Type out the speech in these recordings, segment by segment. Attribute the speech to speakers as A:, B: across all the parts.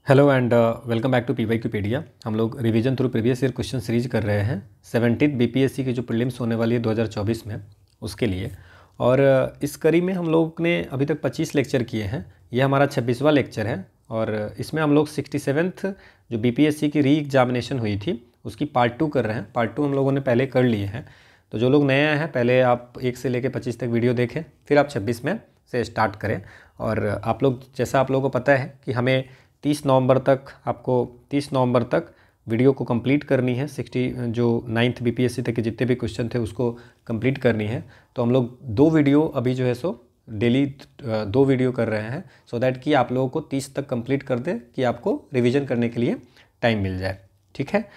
A: Hello and welcome back to PYQpedia. हम लोग revision through previous year question series कर रहे हैं 17th बीपीएससी की जो प्रीलिम्स होने वाली है 2024 में उसके लिए। और इस कड़ी में हम लोग ने अभी तक 25 लेक्चर किए हैं। ये हमारा 26वां लेक्चर है और इसमें हम लोग 67th जो बीपीएससी की री एग्जामिनेशन हुई थी उसकी पार्ट 2 कर रहे हैं। पार्ट 2 हम लोगों ने पहले कर लिए हैं, तो जो लोग नए आए हैं पहले आप 1 से लेकर 25 तक वीडियो देखें, फिर आप 26 में से स्टार्ट करें। और आप लोग जैसा आप लोगों को पता है कि हमें 30 नवंबर तक वीडियो को कंप्लीट करनी है। 60 जो 9th बीपीएससी तक के जितने भी क्वेश्चन थे उसको कंप्लीट करनी है। तो हम लोग 2 वीडियो अभी जो है सो डेली 2 वीडियो कर रहे हैं सो दैट कि आप लोगों को 30 तक कंप्लीट कर दे कि आपको रिवीजन करने के लिए टाइम मिल जाए। ठीक है,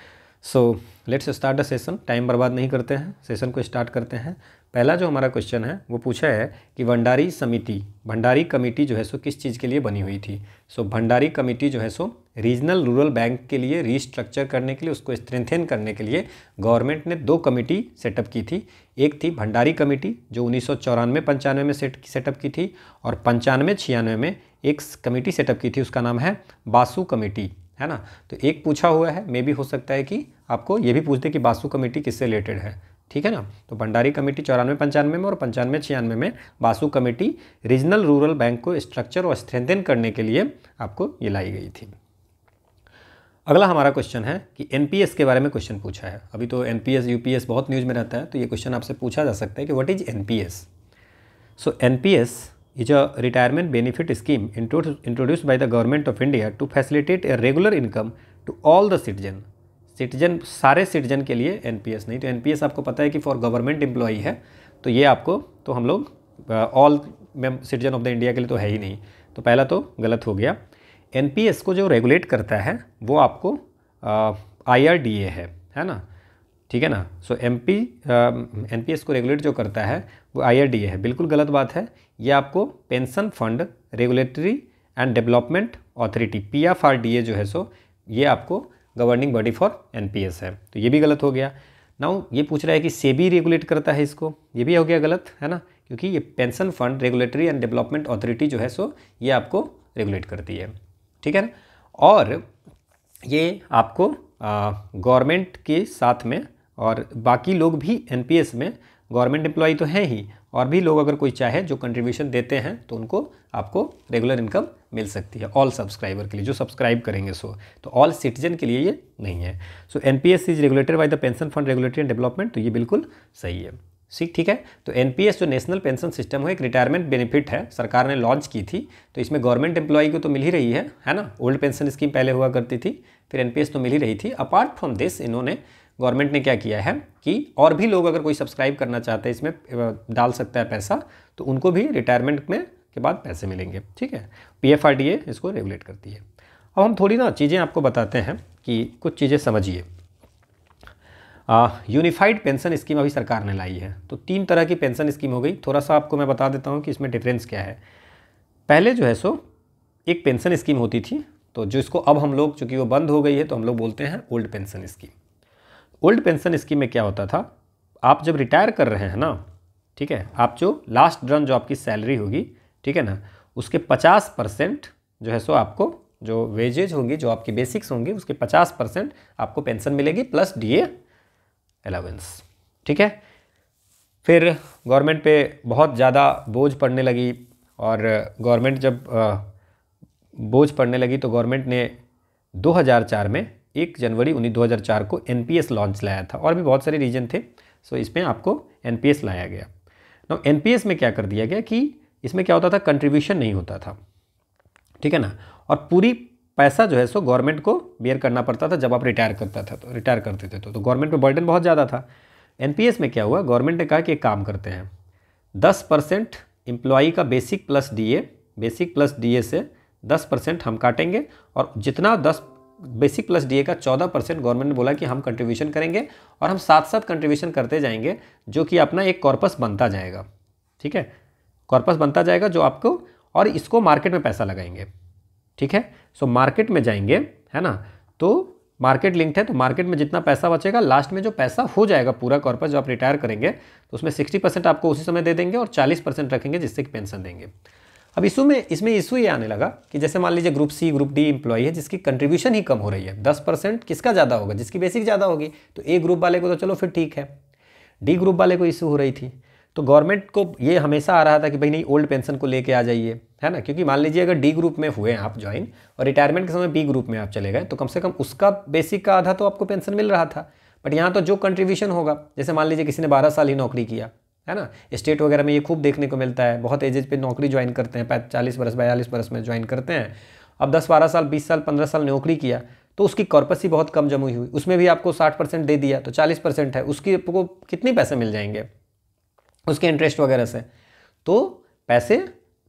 A: so let's start the session. Time बर्बाद नहीं करते हैं, सेशन को स्टार्ट करते हैं। पहला जो हमारा क्वेश्चन है वो पूछा है कि भंडारी कमेटी जो है सो किस चीज़ के लिए बनी हुई थी। सो भंडारी कमेटी जो है सो रीजनल रूरल बैंक के लिए रीस्ट्रक्चर करने के लिए, उसको स्ट्रेंथन करने के लिए गवर्नमेंट ने 2 कमेटी सेटअप की थी। एक थी भंडारी कमेटी जो 1994-95 में सेटअप की थी, और 95-96 में एक कमेटी सेटअप की थी, उसका नाम है बासु कमेटी, है ना। तो एक पूछा हुआ है, मे भी हो सकता है कि आपको ये भी पूछ दे कि बासु कमेटी किससे रिलेटेड है। ठीक है ना। तो भंडारी कमेटी 94-95 में और 95-96 में Basu committee regional rural bank को स्ट्रक्चर और स्ट्रेंथन करने के लिए आपको ये लाई गई थी। अगला हमारा क्वेश्चन है कि एनपीएस के बारे में क्वेश्चन पूछा है। अभी तो एनपीएस यूपीएस बहुत न्यूज़ में रहता है, तो ये क्वेश्चन आपसे पूछा जा सकता है कि what is NPS. So NPS is a retirement benefit scheme introduced by the government of India to facilitate a regular income to all the citizen सारे सिटीजन के लिए एनपीएस नहीं। तो एनपीएस आपको पता है कि फॉर गवर्नमेंट एम्प्लॉई है, तो ये आपको तो हम लोग all citizen of the India के लिए तो है ही नहीं, तो पहला तो गलत हो गया। एनपीएस को जो रेगुलेट करता है वो आपको आईआरडीए है ना। ठीक है ना। सो एनपीएस को रेगुलेट जो करता है वो आईआरडीए है, बिल्कुल गलत बात है। ये आपको pension fund regulatory and development authority PFRDA जो है सो ये आपको गवर्निंग बॉडी फॉर एनपीएस है, तो ये भी गलत हो गया। नाउ ये पूछ रहा है कि सेबी रेगुलेट करता है इसको, ये भी हो गया गलत, है ना, क्योंकि ये pension fund regulatory and development authority जो है सो ये आपको रेगुलेट करती है। ठीक है ना। और ये आपको गवर्नमेंट के साथ में, और बाकी लोग भी एनपीएस में गवर्नमेंट एम्प्लॉय तो हैं ही, और भी लोग अगर कोई चाहे जो कंट्रीब्यूशन देते हैं तो उनको आपको रेगुलर इनकम मिल सकती है ऑल सब्सक्राइबर के लिए, जो सब्सक्राइब करेंगे सो। तो ऑल सिटीजन के लिए ये नहीं है। So NPS is regulated by the pension fund regulatory and development, तो ये बिल्कुल सही है। ठीक है। तो एनपीएस जो नेशनल पेंशन सिस्टम है, एक रिटायरमेंट बेनिफिट है, सरकार ने लॉन्च की थी, तो इसमें गवर्नमेंट एम्प्लॉय को तो मिल ही रही है ना। ओल्ड पेंशन स्कीम पहले हुआ करती थी, फिर एनपीएस तो मिल ही रही थी। अपार्ट फ्रॉम दिस इन्होंने गवर्नमेंट ने क्या किया है कि और भी लोग अगर कोई सब्सक्राइब करना चाहते हैं इसमें डाल सकता है पैसा, तो उनको भी रिटायरमेंट में के बाद पैसे मिलेंगे। ठीक है। पीएफआरडीए इसको रेगुलेट करती है। अब हम थोड़ी ना चीज़ें आपको बताते हैं कि कुछ चीज़ें समझिए। यूनिफाइड पेंशन स्कीम अभी सरकार ने लाई है, तो 3 तरह की पेंशन स्कीम हो गई। थोड़ा सा आपको मैं बता देता हूँ कि इसमें डिफरेंस क्या है। पहले जो है सो एक पेंशन स्कीम होती थी, तो जो इसको अब हम लोग, चूँकि वो बंद हो गई है, तो हम लोग बोलते हैं old pension scheme. Old pension scheme में क्या होता था, आप जब रिटायर कर रहे हैं ना, ठीक है, आप जो लास्ट रन जो आपकी सैलरी होगी, ठीक है ना, उसके 50% जो है सो आपको जो वेजेज होंगी, जो आपकी बेसिक्स होंगी, उसके 50% आपको पेंशन मिलेगी प्लस डीए अलाउंस। ठीक है। फिर गवर्नमेंट पे बहुत ज़्यादा बोझ पड़ने लगी, और गवर्नमेंट जब बोझ पड़ने लगी तो गवर्नमेंट ने 2004 में 1 जनवरी 2004 को एनपीएस लॉन्च लाया था, और भी बहुत सारे रीजन थे। सो इसमें आपको एनपीएस लाया गया। ना एनपीएस में क्या कर दिया गया कि इसमें क्या होता था, कंट्रीब्यूशन नहीं होता था। ठीक है ना। और पूरी पैसा जो है सो गवर्नमेंट को बेयर करना पड़ता था जब आप रिटायर करते थे, तो गवर्नमेंट पे बर्डन बहुत ज़्यादा था। एनपीएस में क्या हुआ, गवर्नमेंट ने कहा कि एक काम करते हैं, 10% एम्प्लॉई का बेसिक प्लस डीए से 10% हम काटेंगे, और जितना 10 बेसिक प्लस डीए का 14% गवर्नमेंट ने बोला कि हम कंट्रीब्यूशन करेंगे, और हम साथ साथ कंट्रीब्यूशन करते जाएंगे, जो कि अपना एक कॉर्पस बनता जाएगा। ठीक है। कॉर्पस बनता जाएगा जो आपको, और इसको मार्केट में पैसा लगाएंगे। ठीक है। सो मार्केट में जाएंगे, है ना, तो मार्केट लिंक्ड है, तो मार्केट में जितना पैसा बचेगा, लास्ट में जो पैसा हो जाएगा पूरा कॉर्पस जो आप रिटायर करेंगे, तो उसमें 60% आपको उसी समय दे देंगे, और 40% रखेंगे जिससे कि पेंशन देंगे। अब इसमें इशू ये आने लगा कि जैसे मान लीजिए group C group D employ है जिसकी कंट्रीब्यूशन ही कम हो रही है, 10% किसका ज़्यादा होगा, जिसकी बेसिक ज़्यादा होगी। तो ए ग्रुप वाले को तो चलो फिर ठीक है, डी ग्रुप वाले को इशू हो रही थी। तो गवर्नमेंट को ये हमेशा आ रहा था कि भाई नहीं ओल्ड पेंशन को लेके आ जाइए, है ना, क्योंकि मान लीजिए अगर डी ग्रुप में हुए आप ज्वाइन और रिटायरमेंट के समय बी ग्रुप में आप चले गए तो कम से कम उसका बेसिक का आधा तो आपको पेंशन मिल रहा था। बट यहाँ तो जो कंट्रीब्यूशन होगा, जैसे मान लीजिए किसी ने 12 साल ही नौकरी किया, है ना, स्टेट वगैरह में ये खूब देखने को मिलता है, बहुत एजेज पे नौकरी ज्वाइन करते हैं, 40 वर्ष 42 वर्ष में ज्वाइन करते हैं। अब 10-12 साल 20 साल 15 साल नौकरी किया तो उसकी कॉर्पस ही बहुत कम जमी हुई, उसमें भी आपको 60% दे दिया तो 40% है, उसकी आपको कितने पैसे मिल जाएंगे उसके इंटरेस्ट वगैरह से। तो पैसे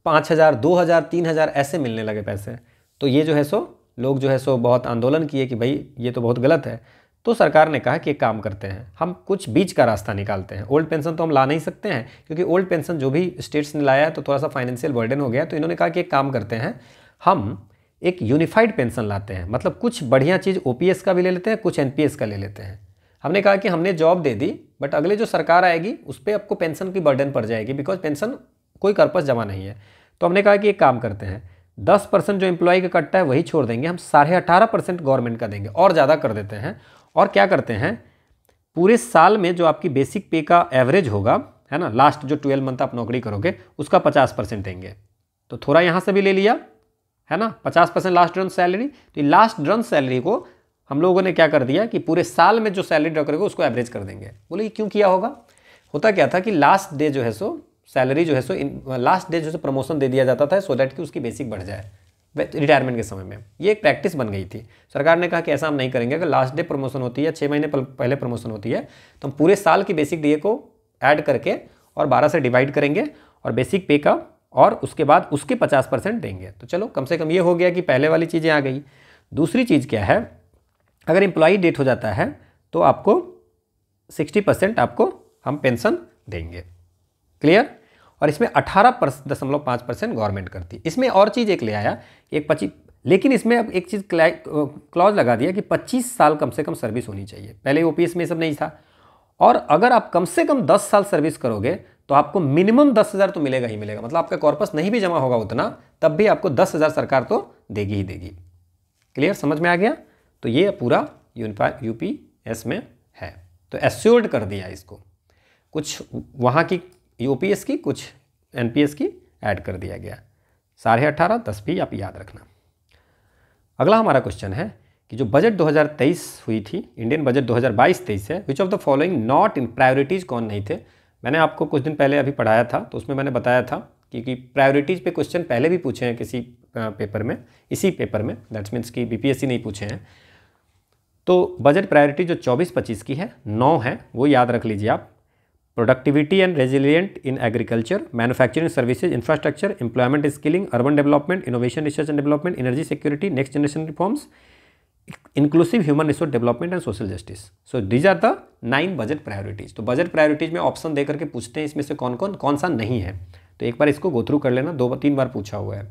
A: 5,000 2,000 3,000 ऐसे मिलने लगे पैसे। तो ये जो है सो लोग जो है सो बहुत आंदोलन किए कि भाई ये तो बहुत गलत है। तो सरकार ने कहा कि एक काम करते हैं, हम कुछ बीच का रास्ता निकालते हैं। ओल्ड पेंशन तो हम ला नहीं सकते हैं क्योंकि ओल्ड पेंशन जो भी स्टेट्स ने लाया है तो थोड़ा सा फाइनेंशियल बर्डन हो गया। तो इन्होंने कहा कि एक काम करते हैं, हम एक यूनिफाइड पेंशन लाते हैं, मतलब कुछ बढ़िया चीज़ ओपीएस का भी ले लेते हैं, कुछ एनपीएस का ले लेते हैं। हमने कहा कि हमने जॉब दे दी बट अगले जो सरकार आएगी उस पर आपको पेंशन की बर्डन पड़ जाएगी, बिकॉज पेंशन कोई कर्पस जमा नहीं है। तो हमने कहा कि एक काम करते हैं, 10% जो एम्प्लॉय का कटता है वही छोड़ देंगे, हम 18.5% गवर्नमेंट का देंगे और ज़्यादा कर देते हैं। और क्या करते हैं, पूरे साल में जो आपकी बेसिक पे का एवरेज होगा, है ना, लास्ट जो 12 मंथ आप नौकरी करोगे उसका 50% देंगे। तो थोड़ा यहाँ से भी ले लिया, है ना, 50% लास्ट रन सैलरी। तो लास्ट रन सैलरी को हम लोगों ने क्या कर दिया कि पूरे साल में जो सैलरी ड्रॉ करेगा उसको एवरेज कर देंगे। बोले ये क्यों किया होगा? होता क्या था कि लास्ट डे जो है सो सैलरी जो है सो लास्ट डे जो है प्रमोशन दे दिया जाता था सो दैट कि उसकी बेसिक बढ़ जाए रिटायरमेंट के समय में। ये एक प्रैक्टिस बन गई थी। सरकार ने कहा कि ऐसा हम नहीं करेंगे, अगर लास्ट डे प्रमोशन होती है 6 महीने पहले प्रमोशन होती है तो हम पूरे साल की बेसिक डे को ऐड करके और 12 से डिवाइड करेंगे और बेसिक पे का और उसके बाद उसके 50% देंगे। तो चलो कम से कम ये हो गया कि पहले वाली चीज़ें आ गई। दूसरी चीज़ क्या है, अगर एम्प्लॉई डेथ हो जाता है तो आपको 60% आपको हम पेंशन देंगे। क्लियर? और इसमें 18.5% गवर्नमेंट करती है। इसमें और चीज़ एक ले आया, एक 25, लेकिन इसमें अब एक चीज़ क्लॉज लगा दिया कि 25 साल कम से कम सर्विस होनी चाहिए। पहले ओपीएस में ये सब नहीं था। और अगर आप कम से कम 10 साल सर्विस करोगे तो आपको मिनिमम 10,000 तो मिलेगा ही मिलेगा। मतलब आपका कॉर्पस नहीं भी जमा होगा उतना तब भी आपको 10,000 सरकार तो देगी ही देगी। क्लियर? समझ में आ गया? तो ये पूरा यूपीएस में है। तो एश्योर्ड कर दिया इसको, कुछ वहाँ की यूपीएस की कुछ एनपीएस की ऐड कर दिया गया। 18.5 10 भी आप याद रखना। अगला हमारा क्वेश्चन है कि जो बजट 2023 हुई थी, इंडियन बजट 2022-23 है, which of the following not in priorities कौन नहीं थे? मैंने आपको कुछ दिन पहले अभी पढ़ाया था तो उसमें मैंने बताया था कि प्रायोरिटीज़ पे क्वेश्चन पहले भी पूछे हैं किसी पेपर में, इसी पेपर में, दैट्स मीन्स कि बीपीएससी नहीं पूछे हैं। तो बजट प्रायोरिटी जो 24-25 की है 9 है, वो याद रख लीजिए आप। Productivity and resilient in agriculture, manufacturing services, infrastructure, employment skilling, urban development, innovation research and development, energy security, next generation reforms, inclusive human resource development and social justice. So these are the 9 budget priorities. तो budget priorities में option दे करके पूछते हैं इसमें से कौन सा नहीं है। तो एक बार इसको गो थ्रू कर लेना, 2-3 बार पूछा हुआ है।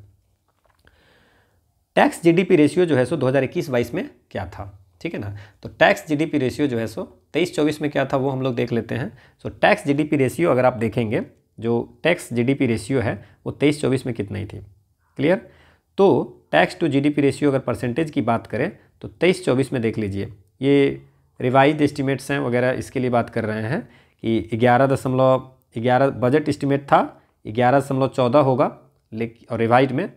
A: टैक्स जीडीपी रेशियो जो है सो 2021-22 में क्या था, ठीक है ना। तो टैक्स जीडीपी रेशियो जो है सो 23-24 में क्या था वो हम लोग देख लेते हैं। सो टैक्स जीडीपी रेशियो अगर आप देखेंगे, जो टैक्स जीडीपी रेशियो है वो 23-24 में कितनी थी? क्लियर? तो टैक्स टू जीडीपी रेशियो अगर परसेंटेज की बात करें तो 23-24 में देख लीजिए, ये रिवाइज एस्टिमेट्स हैं वगैरह, इसके लिए बात कर रहे हैं कि 11.11 बजट एस्टिमेट था 11.14 होगा, लेकिन और रिवाइज में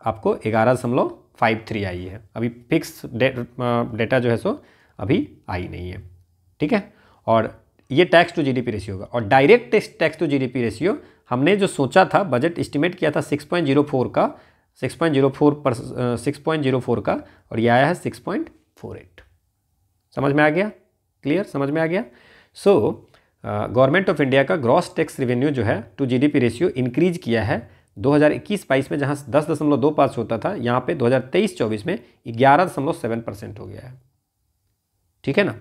A: आपको 11.53 आई है। अभी फिक्स डेटा जो है सो अभी आई नहीं है, ठीक है। और ये टैक्स टू जीडीपी रेशियो होगा। और direct tax to GDP ratio हमने जो सोचा था, बजट एस्टिमेट किया था 6.04 का, 6.04 का, और ये आया है 6.48। समझ में आ गया? क्लियर? समझ में आ गया? सो गवर्नमेंट ऑफ इंडिया का ग्रॉस टैक्स रेवेन्यू जो है टू जीडीपी रेशियो इंक्रीज किया है 2021-22 में, जहाँ 10.25 होता था, यहाँ पे 2023-24 में 11.7% हो गया है, ठीक है ना।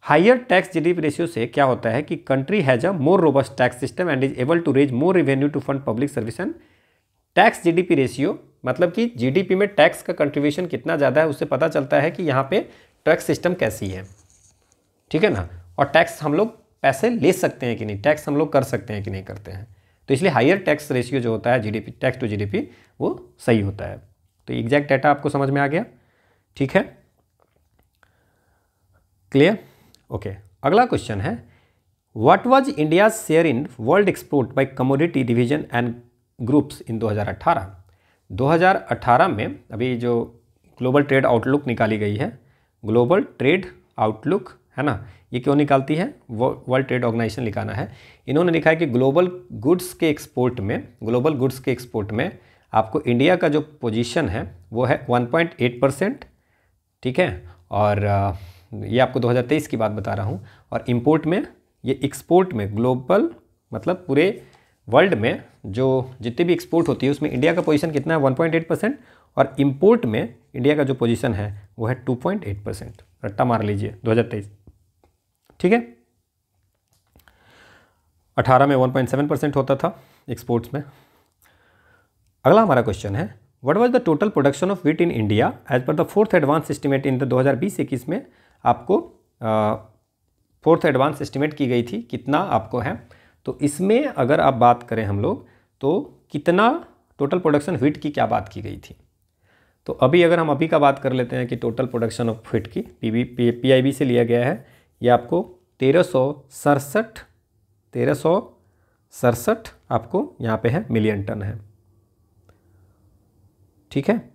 A: हायर टैक्स जीडीपी रेशियो से क्या होता है कि country has a more robust tax system and is able to raise more revenue to fund public service and tax GDP ratio, मतलब कि जीडीपी में टैक्स का कंट्रीब्यूशन कितना ज़्यादा है उससे पता चलता है कि यहाँ पे टैक्स सिस्टम कैसी है, ठीक है ना। और टैक्स हम लोग पैसे ले सकते हैं कि नहीं, टैक्स हम लोग कर सकते हैं कि नहीं करते हैं। तो तो इसलिए हायर टैक्स रेशियो जो होता है जीडीपी, टैक्स टू जीडीपी, वो सही होता है। तो एग्जैक्ट डाटा आपको समझ में आ गया, ठीक है, क्लियर, ओके। अगला क्वेश्चन है, what was India's share in world export bye commodity division and groups in 2018? 2018 में अभी जो ग्लोबल ट्रेड आउटलुक निकाली गई है, ग्लोबल ट्रेड आउटलुक है ना, ये क्यों निकालती है, वर्ल्ड ट्रेड ऑर्गेनाइजेशन लिखाना है। इन्होंने लिखा है कि ग्लोबल गुड्स के एक्सपोर्ट में आपको इंडिया का जो पोजीशन है वो है 1.8%, ठीक है, और ये आपको 2023 की बात बता रहा हूँ। और इंपोर्ट में, ये एक्सपोर्ट में, ग्लोबल मतलब पूरे वर्ल्ड में जो जितनी भी एक्सपोर्ट होती है उसमें इंडिया का पोजीशन कितना है, 1.8%, और इंपोर्ट में इंडिया का जो पोजीशन है वो है 2.8%। रट्टा मार लीजिए 2023, ठीक है। 18 में 1.7% होता था एक्सपोर्ट्स में। अगला हमारा क्वेश्चन है, what was the total production of wheat in India as per the fourth advance estimate in the 2020-21 में आपको फोर्थ एडवांस एस्टिमेट की गई थी, कितना आपको है। तो इसमें अगर आप बात करें हम लोग, तो कितना टोटल प्रोडक्शन व्हीट की क्या बात की गई थी। तो अभी अगर हम अभी का बात कर लेते हैं कि टोटल प्रोडक्शन ऑफ व्हीट की PIB से लिया गया है, ये आपको 1367 आपको यहाँ पे है मिलियन टन है, ठीक है,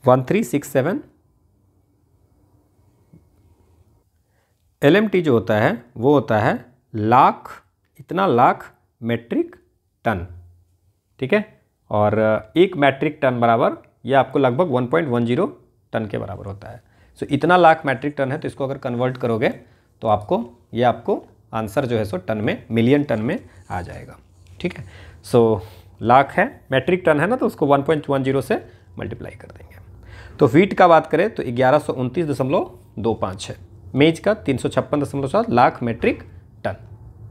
A: 1367। LMT जो होता है वो होता है लाख, इतना लाख मेट्रिक टन, ठीक है, और एक मैट्रिक टन बराबर ये आपको लगभग 1.10 टन के बराबर होता है। सो इतना लाख मैट्रिक टन है, तो इसको अगर कन्वर्ट करोगे तो आपको आंसर जो है सो टन में, मिलियन टन में आ जाएगा, ठीक है। सो लाख है, मैट्रिक टन है ना, तो उसको 1.10 से मल्टीप्लाई कर देंगे। तो व्हीट का बात करें तो 1129.25 है, मेज का 356.7 लाख मैट्रिक टन,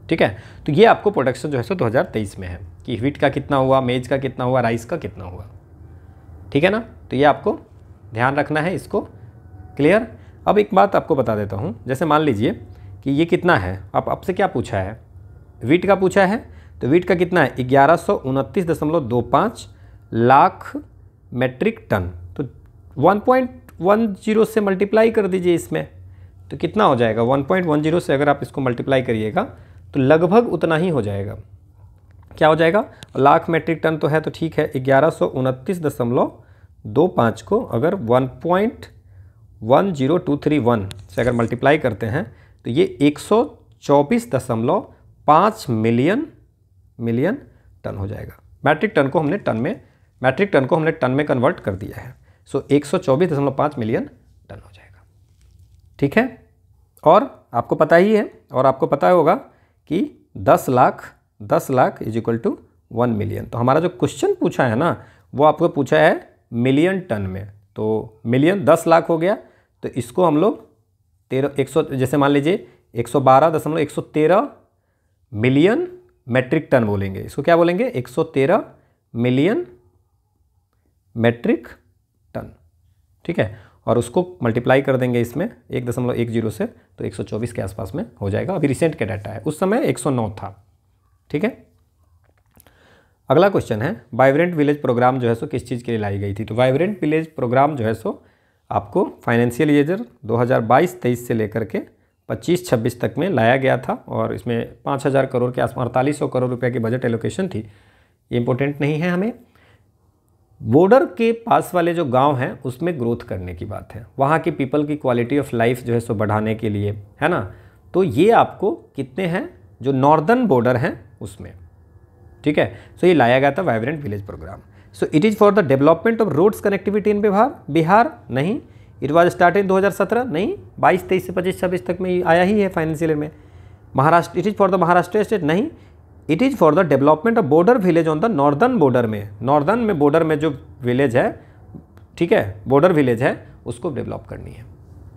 A: ठीक है। तो ये आपको प्रोडक्शन जो है सो 2023 में है कि व्हीट का कितना हुआ, मेज का कितना हुआ, राइस का कितना हुआ, ठीक है ना। तो ये आपको ध्यान रखना है इसको, क्लियर। अब एक बात आपको बता देता हूँ, जैसे मान लीजिए कि ये कितना है, आपसे क्या पूछा है, व्हीट का पूछा है, तो व्हीट का कितना है 1129.25 लाख मैट्रिक टन, तो 1.10 से मल्टीप्लाई कर दीजिए इसमें, तो कितना हो जाएगा 1.10 से अगर आप इसको मल्टीप्लाई करिएगा तो लगभग उतना ही हो जाएगा। क्या हो जाएगा, लाख मैट्रिक टन तो है, तो ठीक है, 1129.25 को अगर 1.10231 से अगर मल्टीप्लाई करते हैं तो ये 124.5 मिलियन टन हो जाएगा। मैट्रिक टन को हमने टन में कन्वर्ट कर दिया है। सो 124.5 मिलियन टन हो जाएगा, ठीक है। और आपको पता ही है, और आपको पता होगा कि 10 lakh is equal to 1 million. तो हमारा जो क्वेश्चन पूछा है ना, वो आपको पूछा है मिलियन टन में, तो मिलियन 10 लाख हो गया, तो इसको हम लोग 100 जैसे मान लीजिए 112.113 मिलियन मैट्रिक टन बोलेंगे। इसको क्या बोलेंगे, 113 मिलियन मैट्रिक टन, ठीक है, और उसको मल्टीप्लाई कर देंगे इसमें 1.10 से, तो 124 के आसपास में हो जाएगा। अभी रिसेंट का डाटा है, उस समय 109 था, ठीक है। अगला क्वेश्चन है, वाइब्रेंट विलेज प्रोग्राम जो है सो किस चीज़ के लिए लाई गई थी। तो वाइब्रेंट विलेज प्रोग्राम जो है सो आपको फाइनेंशियल ईयर 2022-23 से लेकर के 25-26 तक में लाया गया था, और इसमें 5000 करोड़ के आसपास 4800 करोड़ रुपए की बजट एलोकेशन थी। ये इंपॉर्टेंट नहीं है हमें। बॉर्डर के पास वाले जो गांव हैं उसमें ग्रोथ करने की बात है, वहाँ की पीपल की क्वालिटी ऑफ लाइफ जो है सो बढ़ाने के लिए, है ना। तो ये आपको कितने हैं, जो नॉर्दर्न बॉर्डर हैं उसमें, ठीक है। सो ये लाया गया था vibrant village program. So it is for the development of roads connectivity in Bihar नहीं, इट वाज स्टार्ट इन 2017 नहीं, 22-23 से 25-26 तक में आया ही है फाइनेंशियल में। Maharashtra, it is for the Maharashtra state नहीं, it is for the development of border village on the northern border में, नॉर्दर्न में बॉर्डर में जो विलेज है, ठीक है, बॉर्डर विलेज है, उसको डेवलप करनी है,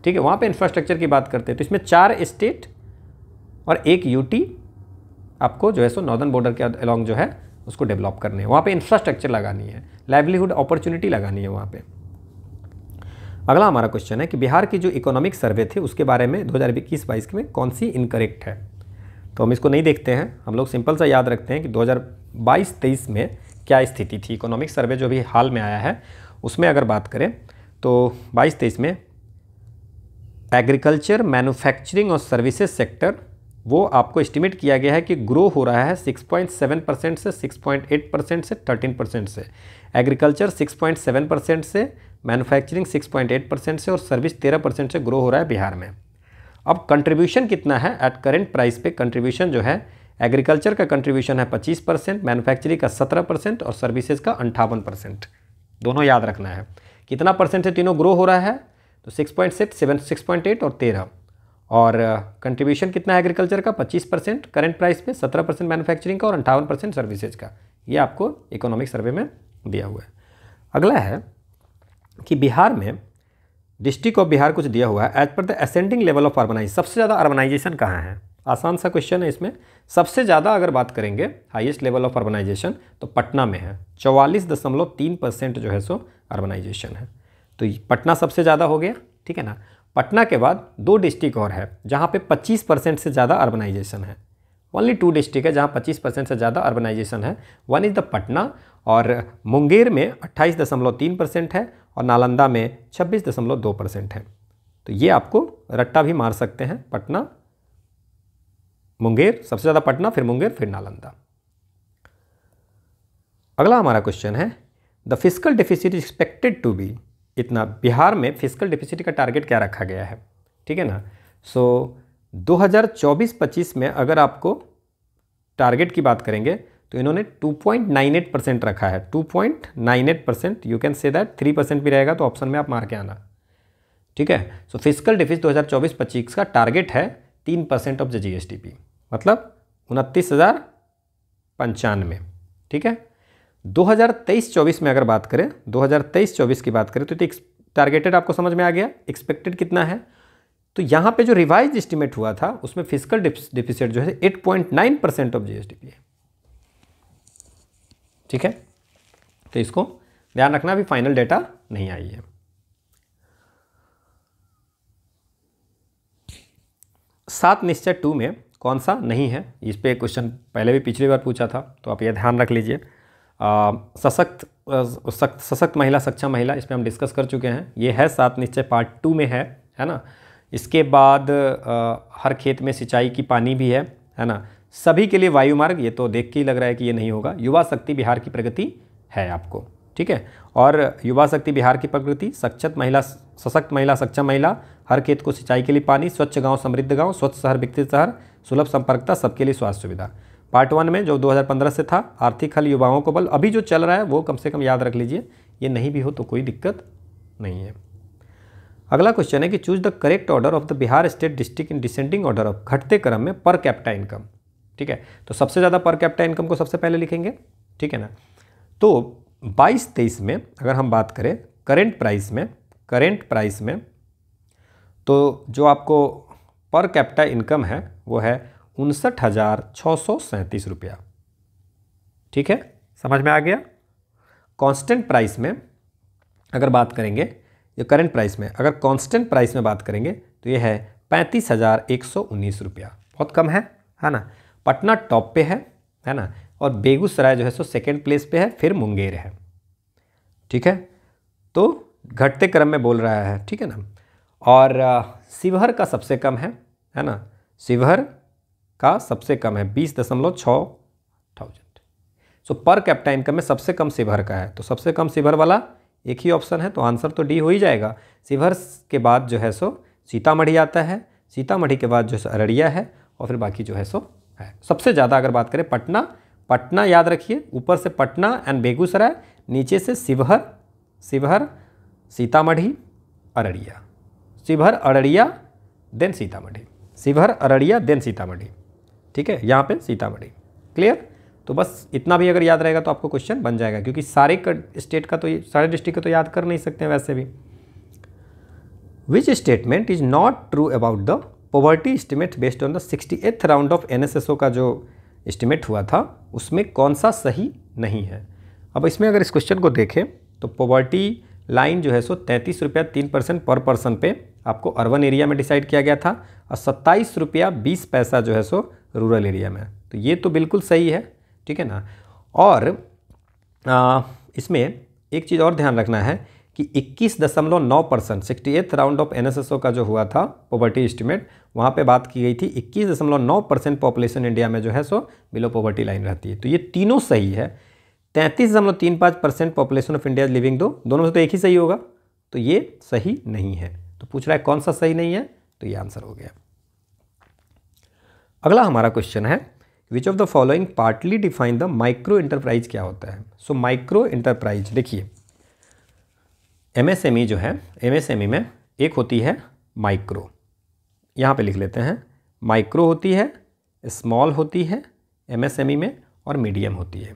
A: ठीक है। वहाँ पे इंफ्रास्ट्रक्चर की बात करते हैं, तो इसमें 4 स्टेट और 1 यूटी आपको जो है सो नॉर्दर्न बॉर्डर के अलॉन्ग जो है उसको डेवलप करने है, वहाँ पे इंफ्रास्ट्रक्चर लगानी है, लाइवलीहुड अपॉर्चुनिटी लगानी है वहाँ पे। अगला हमारा क्वेश्चन है कि बिहार की जो इकोनॉमिक सर्वे थे उसके बारे में 2021-22 में कौन सी इनकरेक्ट है। तो हम इसको नहीं देखते हैं, हम लोग सिंपल सा याद रखते हैं कि 2022-23 में क्या स्थिति थी। इकोनॉमिक सर्वे जो भी हाल में आया है उसमें अगर बात करें तो 22-23 में एग्रीकल्चर, मैन्युफैक्चरिंग और सर्विसेज सेक्टर वो आपको एस्टिमेट किया गया है कि ग्रो हो रहा है 6.7% से 6.8% से 13% से। एग्रीकल्चर 6.7% से, मैन्युफैक्चरिंग 6.8% से और सर्विस 13% से ग्रो हो रहा है बिहार में। अब कंट्रीब्यूशन कितना है एट करेंट प्राइस पे? कंट्रीब्यूशन जो है एग्रीकल्चर का कंट्रीब्यूशन है 25%, मैन्युफैक्चरिंग का 17% और सर्विसेज का 58%। दोनों याद रखना है कितना परसेंट से तीनों ग्रो हो रहा है, तो 6.6, 7, 6.8 और 13। और कंट्रीब्यूशन कितना है एग्रीकल्चर का? 25% करेंट प्राइस पे, 17% मैन्युफैक्चरिंग का और 58% सर्विसेज का। ये आपको इकोनॉमिक सर्वे में दिया हुआ है। अगला है कि बिहार में डिस्ट्रिक्ट ऑफ बिहार कुछ दिया हुआ है as per the ascending level of urbanisation. सबसे ज़्यादा अर्बनाइजेशन कहाँ है? आसान सा क्वेश्चन है इसमें। सबसे ज़्यादा अगर बात करेंगे हाईएस्ट लेवल ऑफ अर्बनाइजेशन तो पटना में है, 44.3% जो है सो अर्बनाइजेशन है। तो पटना सबसे ज़्यादा हो गया, ठीक है ना। पटना के बाद 2 डिस्ट्रिक्ट और है जहाँ पे 25% से ज़्यादा अर्बनाइजेशन है। ओनली 2 डिस्ट्रिक्ट है जहाँ 25% से ज़्यादा अर्बनाइजेशन है। वन इज़ द पटना, और मुंगेर में 28.3% है और नालंदा में 26.2% है। तो ये आपको रट्टा भी मार सकते हैं, पटना मुंगेर, सबसे ज़्यादा पटना, फिर मुंगेर, फिर नालंदा। अगला हमारा क्वेश्चन है the fiscal deficit expected to be इतना। बिहार में फिस्कल डेफिसिट का टारगेट क्या रखा गया है, ठीक है ना। सो 2024-25 में अगर आपको टारगेट की बात करेंगे तो इन्होंने 2.98% रखा है, 2.98%। यू कैन से दैट 3% भी रहेगा तो ऑप्शन में आप मार के आना, ठीक है। सो फिस्कल डेफिसिट 2024-25 का टारगेट है 3% ऑफ द जीएसडीपी, मतलब 29,095, ठीक है। 2023-24 में अगर बात करें, 2023-24 की बात करें तो टारगेटेड आपको समझ में आ गया, एक्सपेक्टेड कितना है। तो यहाँ पे जो रिवाइज एस्टिमेट हुआ था उसमें फिस्कल डेफिसिट जो है 8.9% ऑफ जीएसडीपी है, ठीक है। तो इसको ध्यान रखना, भी फाइनल डेटा नहीं आई है। 7 निश्चय 2 में कौन सा नहीं है? इस पे क्वेश्चन पहले भी पिछली बार पूछा था, तो आप ये ध्यान रख लीजिए। सशक्त महिला, सक्षम महिला, इस पर हम डिस्कस कर चुके हैं। ये है 7 निश्चय पार्ट 2 में है ना। इसके बाद हर खेत में सिंचाई की पानी भी है ना। सभी के लिए वायु मार्ग, ये तो देख के ही लग रहा है कि ये नहीं होगा। युवा शक्ति बिहार की प्रगति है आपको, ठीक है। और युवा शक्ति बिहार की प्रगति, सशक्त महिला, सक्षम महिला, हर खेत को सिंचाई के लिए पानी, स्वच्छ गांव समृद्ध गांव, स्वच्छ शहर विकसित शहर, सुलभ संपर्कता, सबके लिए स्वास्थ्य सुविधा। पार्ट 1 में जो 2015 से था, आर्थिक हल, युवाओं को बल, अभी जो चल रहा है वो कम से कम याद रख लीजिए। ये नहीं भी हो तो कोई दिक्कत नहीं है। अगला क्वेश्चन है कि choose the correct order of the Bihar state district in descending order of, घटते क्रम में पर कैपिटा इनकम, ठीक है। तो सबसे ज़्यादा पर कैपिटा इनकम को सबसे पहले लिखेंगे, ठीक है ना। तो 22-23 में अगर हम बात करें करेंट प्राइस में तो जो आपको पर कैपिटा इनकम है वो है 59,637 रुपया, ठीक है, समझ में आ गया। कांस्टेंट प्राइस में अगर बात करेंगे, ये करंट प्राइस में अगर कांस्टेंट प्राइस में बात करेंगे तो ये है 35,119 रुपया, बहुत कम है ना। पटना टॉप पे है ना, और बेगूसराय जो है सो सेकेंड प्लेस पे है, फिर मुंगेर है, ठीक है। तो घटते क्रम में बोल रहा है, ठीक है ना। और शिवहर का सबसे कम है ना, शिवहर का सबसे कम है 20,600। सो पर कैपिटा इनकम में सबसे कम शिवहर का है, तो सबसे कम शिवहर वाला एक ही ऑप्शन है, तो आंसर तो डी हो ही जाएगा। शिवहर के बाद जो है सो सीतामढ़ी आता है, सीतामढ़ी के बाद जो है अररिया है, और फिर बाकी जो है सो है। सबसे ज़्यादा अगर बात करें पटना याद रखिए, ऊपर से पटना एंड बेगूसराय, नीचे से शिवहर, सीतामढ़ी, अररिया, शिवहर, अररिया, देन सीतामढ़ी, शिवहर, अररिया, देन सीतामढ़ी, ठीक है। यहाँ पे सीतामढ़ी, क्लियर। तो बस इतना भी अगर याद रहेगा तो आपको क्वेश्चन बन जाएगा, क्योंकि सारे स्टेट का तो सारे डिस्ट्रिक्ट का तो याद कर नहीं सकते हैं वैसे भी। Which statement is not true about the poverty estimate based on the 68th round of NSSO का जो एस्टिमेट हुआ था उसमें कौन सा सही नहीं है। अब इसमें अगर इस क्वेश्चन को देखें तो पॉवर्टी लाइन जो है सो 33 रुपया 3% पर पर्सन पे आपको अर्बन एरिया में डिसाइड किया गया था, और 27 रुपया 20 पैसा जो है सो रूरल एरिया में। तो ये तो बिल्कुल सही है, ठीक है ना। और इसमें एक चीज़ और ध्यान रखना है कि 21.9% 68th राउंड ऑफ NSSO का जो हुआ था पॉवर्टी एस्टिमेट, वहाँ पे बात की गई थी 21.9% पॉपुलेशन इंडिया में जो है सो बिलो पॉवर्टी लाइन रहती है। तो ये तीनों सही है। 33.35% पॉपुलेशन ऑफ इंडिया लिविंग दोनों में से तो एक ही सही होगा, तो ये सही नहीं है। तो पूछ रहा है कौन सा सही नहीं है, तो ये आंसर हो गया। अगला हमारा क्वेश्चन है which of the following partly define the micro enterprise क्या होता है। सो माइक्रो इंटरप्राइज, देखिए MSME जो है, MSME में एक होती है माइक्रो, यहाँ पे लिख लेते हैं, माइक्रो होती है, स्मॉल होती है MSME में, और मीडियम होती है,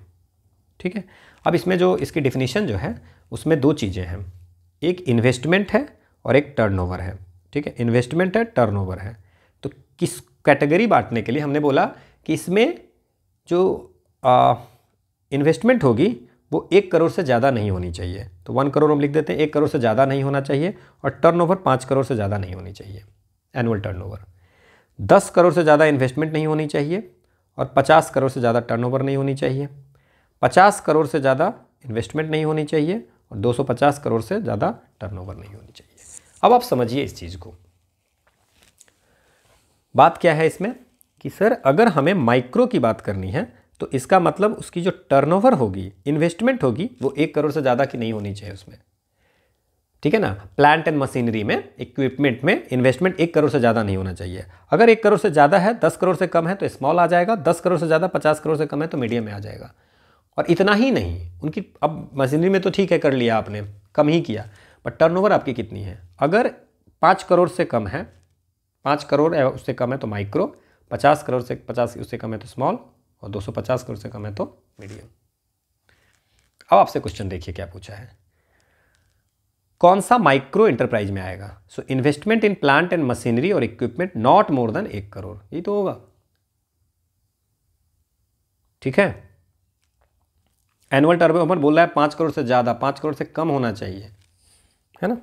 A: ठीक है। अब इसमें जो इसकी डिफिनीशन जो है उसमें दो चीज़ें हैं, एक इन्वेस्टमेंट है और एक टर्नओवर है, ठीक है। इन्वेस्टमेंट है, टर्नओवर है। तो किस कैटेगरी बांटने के लिए हमने बोला कि इसमें जो इन्वेस्टमेंट होगी वो 1 करोड़ से ज़्यादा नहीं होनी चाहिए। तो 1 करोड़ हम लिख देते हैं, 1 करोड़ से ज़्यादा नहीं होना चाहिए, और टर्नओवर 5 करोड़ से ज़्यादा नहीं होनी चाहिए, एनुअल टर्नओवर। 10 करोड़ से ज़्यादा इन्वेस्टमेंट नहीं होनी चाहिए, और 50 करोड़ से ज़्यादा टर्नओवर नहीं होनी चाहिए। 50 करोड़ से ज़्यादा इन्वेस्टमेंट नहीं होनी चाहिए, और 250 करोड़ से ज़्यादा टर्नओवर नहीं होनी चाहिए। अब आप समझिए इस चीज़ को, बात क्या है इसमें कि सर अगर हमें माइक्रो की बात करनी है तो इसका मतलब उसकी जो टर्नओवर होगी, इन्वेस्टमेंट होगी, वो 1 करोड़ से ज़्यादा की नहीं होनी चाहिए उसमें, ठीक है ना। प्लांट एंड मशीनरी में, इक्विपमेंट में इन्वेस्टमेंट 1 करोड़ से ज़्यादा नहीं होना चाहिए। अगर 1 करोड़ से ज़्यादा है, 10 करोड़ से कम है तो स्मॉल आ जाएगा, 10 करोड़ से ज़्यादा 50 करोड़ से कम है तो मीडियम में आ जाएगा। और इतना ही नहीं, उनकी अब मशीनरी में तो ठीक है कर लिया आपने, कम ही किया, पर टर्नओवर आपकी कितनी है। अगर 5 करोड़ से कम है, 5 करोड़ उससे कम है तो माइक्रो, 50 करोड़ से 50 उससे कम है तो स्मॉल, और 250 करोड़ से कम है तो मीडियम। अब आपसे क्वेश्चन देखिए क्या पूछा है, कौन सा माइक्रो एंटरप्राइज में आएगा। So investment in plant and machinery और equipment not more than 1 crore, ये तो होगा, ठीक है। एनुअल टर्नओवर बोल रहा है 5 करोड़ से ज़्यादा, 5 करोड़ से कम होना चाहिए, है ना।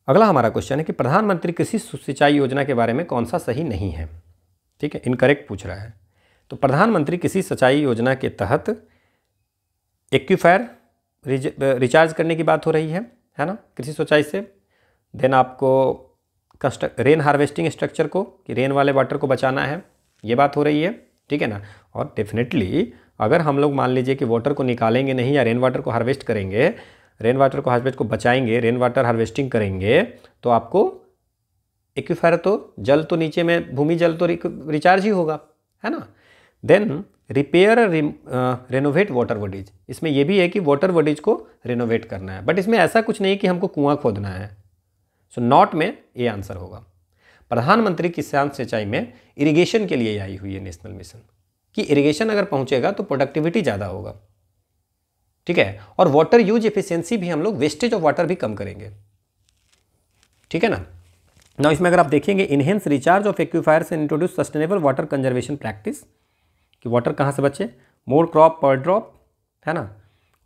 A: अगला हमारा क्वेश्चन है कि प्रधानमंत्री कृषि सिंचाई योजना के बारे में कौन सा सही नहीं है, ठीक है, इनकरेक्ट पूछ रहा है। तो प्रधानमंत्री कृषि सिंचाई योजना के तहत एक्वीफायर रिचार्ज करने की बात हो रही है ना, कृषि सिंचाई से। देन आपको रेन हार्वेस्टिंग स्ट्रक्चर को, कि रेन वाले वाटर को बचाना है, ये बात हो रही है, ठीक है ना। और डेफिनेटली अगर हम लोग मान लीजिए कि वाटर को निकालेंगे नहीं या रेन वाटर को हार्वेस्ट करेंगे, रेन वाटर को हार्वेस्ट को बचाएंगे, रेन वाटर हार्वेस्टिंग करेंगे, तो आपको एक्वीफायर तो जल तो नीचे में, भूमि जल तो रिचार्ज ही होगा, है ना। Then repair renovate water bodies, इसमें यह भी है कि वाटर बॉडीज को रेनोवेट करना है, बट इसमें ऐसा कुछ नहीं कि हमको कुआं खोदना है। सो नॉट में ये आंसर होगा। प्रधानमंत्री किसान सिंचाई में इरिगेशन के लिए आई हुई है नेशनल मिशन, कि इरिगेशन अगर पहुंचेगा तो प्रोडक्टिविटी ज़्यादा होगा, ठीक है। और वाटर यूज एफिशिएंसी भी, हम लोग वेस्टेज ऑफ वाटर भी कम करेंगे, ठीक है ना। इसमें अगर आप देखेंगे, enhance recharge of aquifers and introduce sustainable water conservation practice, कि वाटर कहाँ से बचे, मोर क्रॉप पर ड्रॉप, है ना।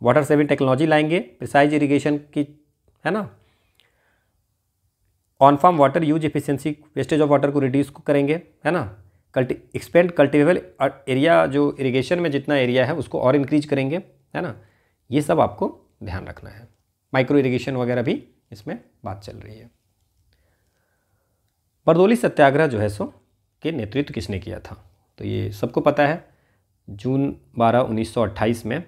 A: वाटर सेविंग टेक्नोलॉजी लाएंगे, प्रिसाइज इरिगेशन की, है ना। On farm water use efficiency, wastage of water को रिड्यूस करेंगे, है ना। एक्सपेंड कल्टिवेबल एरिया, जो इरिगेशन में जितना एरिया है उसको और इंक्रीज करेंगे, है ना। ये सब आपको ध्यान रखना है। माइक्रो इरिगेशन वगैरह भी इसमें बात चल रही है। बरदौली सत्याग्रह जो है सो के नेतृत्व किसने किया था, तो ये सबको पता है। जून 12, 1928 में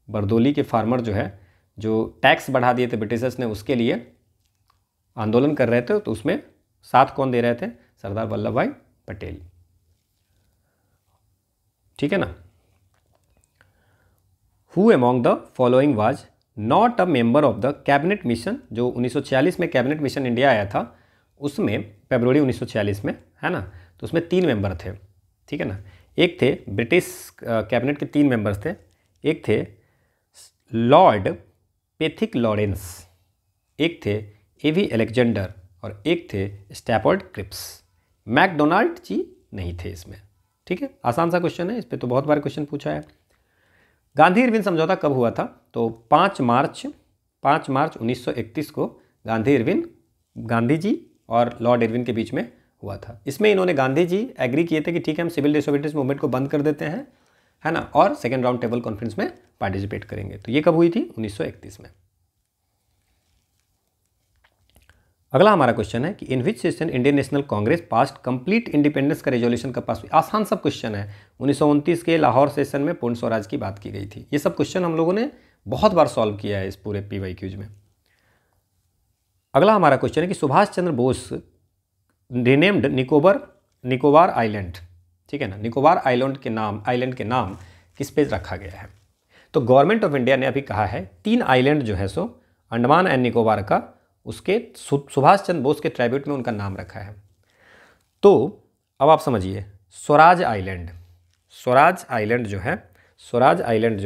A: बरदौली के फार्मर जो है, जो टैक्स बढ़ा दिए थे ब्रिटिशर्स ने, उसके लिए आंदोलन कर रहे थे, तो उसमें साथ कौन दे रहे थे, सरदार वल्लभ भाई पटेल, ठीक है ना। Who among the following was not a member of the cabinet mission, जो 1946 में कैबिनेट मिशन इंडिया आया था, उसमें फरवरी 1946 में, है ना। तो उसमें 3 मेंबर थे, ठीक है ना। एक थे ब्रिटिश कैबिनेट के 3 मेंबर्स थे, एक थे लॉर्ड पेथिक लॉरेंस, एक थे एवी अलेक्जेंडर, और एक थे स्टैफोर्ड क्रिप्स। मैकडोनाल्ड जी नहीं थे इसमें, ठीक है। आसान सा क्वेश्चन है, इस पर तो बहुत बार क्वेश्चन पूछा है। गांधी इरविन समझौता कब हुआ था, तो 5 मार्च 1931 को गांधी जी और लॉर्ड इरविन के बीच में हुआ था। इसमें इन्होंने गांधी जी एग्री किए थे कि ठीक है हम सिविल डिसोबीडियंस मूवमेंट को बंद कर देते हैं, है ना, और सेकेंड राउंड टेबल कॉन्फ्रेंस में पार्टिसिपेट करेंगे। तो ये कब हुई थी? 1931 में। अगला हमारा क्वेश्चन है कि in which session Indian National Congress passed complete independence का रेजोल्यूशन कब पास हुई? आसान सब क्वेश्चन है। 1929 के लाहौर सेशन में पूर्ण स्वराज की बात की गई थी। ये सब क्वेश्चन हम लोगों ने बहुत बार सॉल्व किया है इस पूरे PYQs में। अगला हमारा क्वेश्चन है कि सुभाष चंद्र बोस रिनेम्ड निकोबार आइलैंड, ठीक है ना, निकोबार आइलैंड के नाम किस पे रखा गया है? तो गवर्नमेंट ऑफ इंडिया ने अभी कहा है 3 आइलैंड जो है सो अंडमान एंड निकोबार का उसके सुभाष चंद्र बोस के ट्राइब्यूट में उनका नाम रखा है। तो अब आप समझिए, स्वराज आइलैंड जो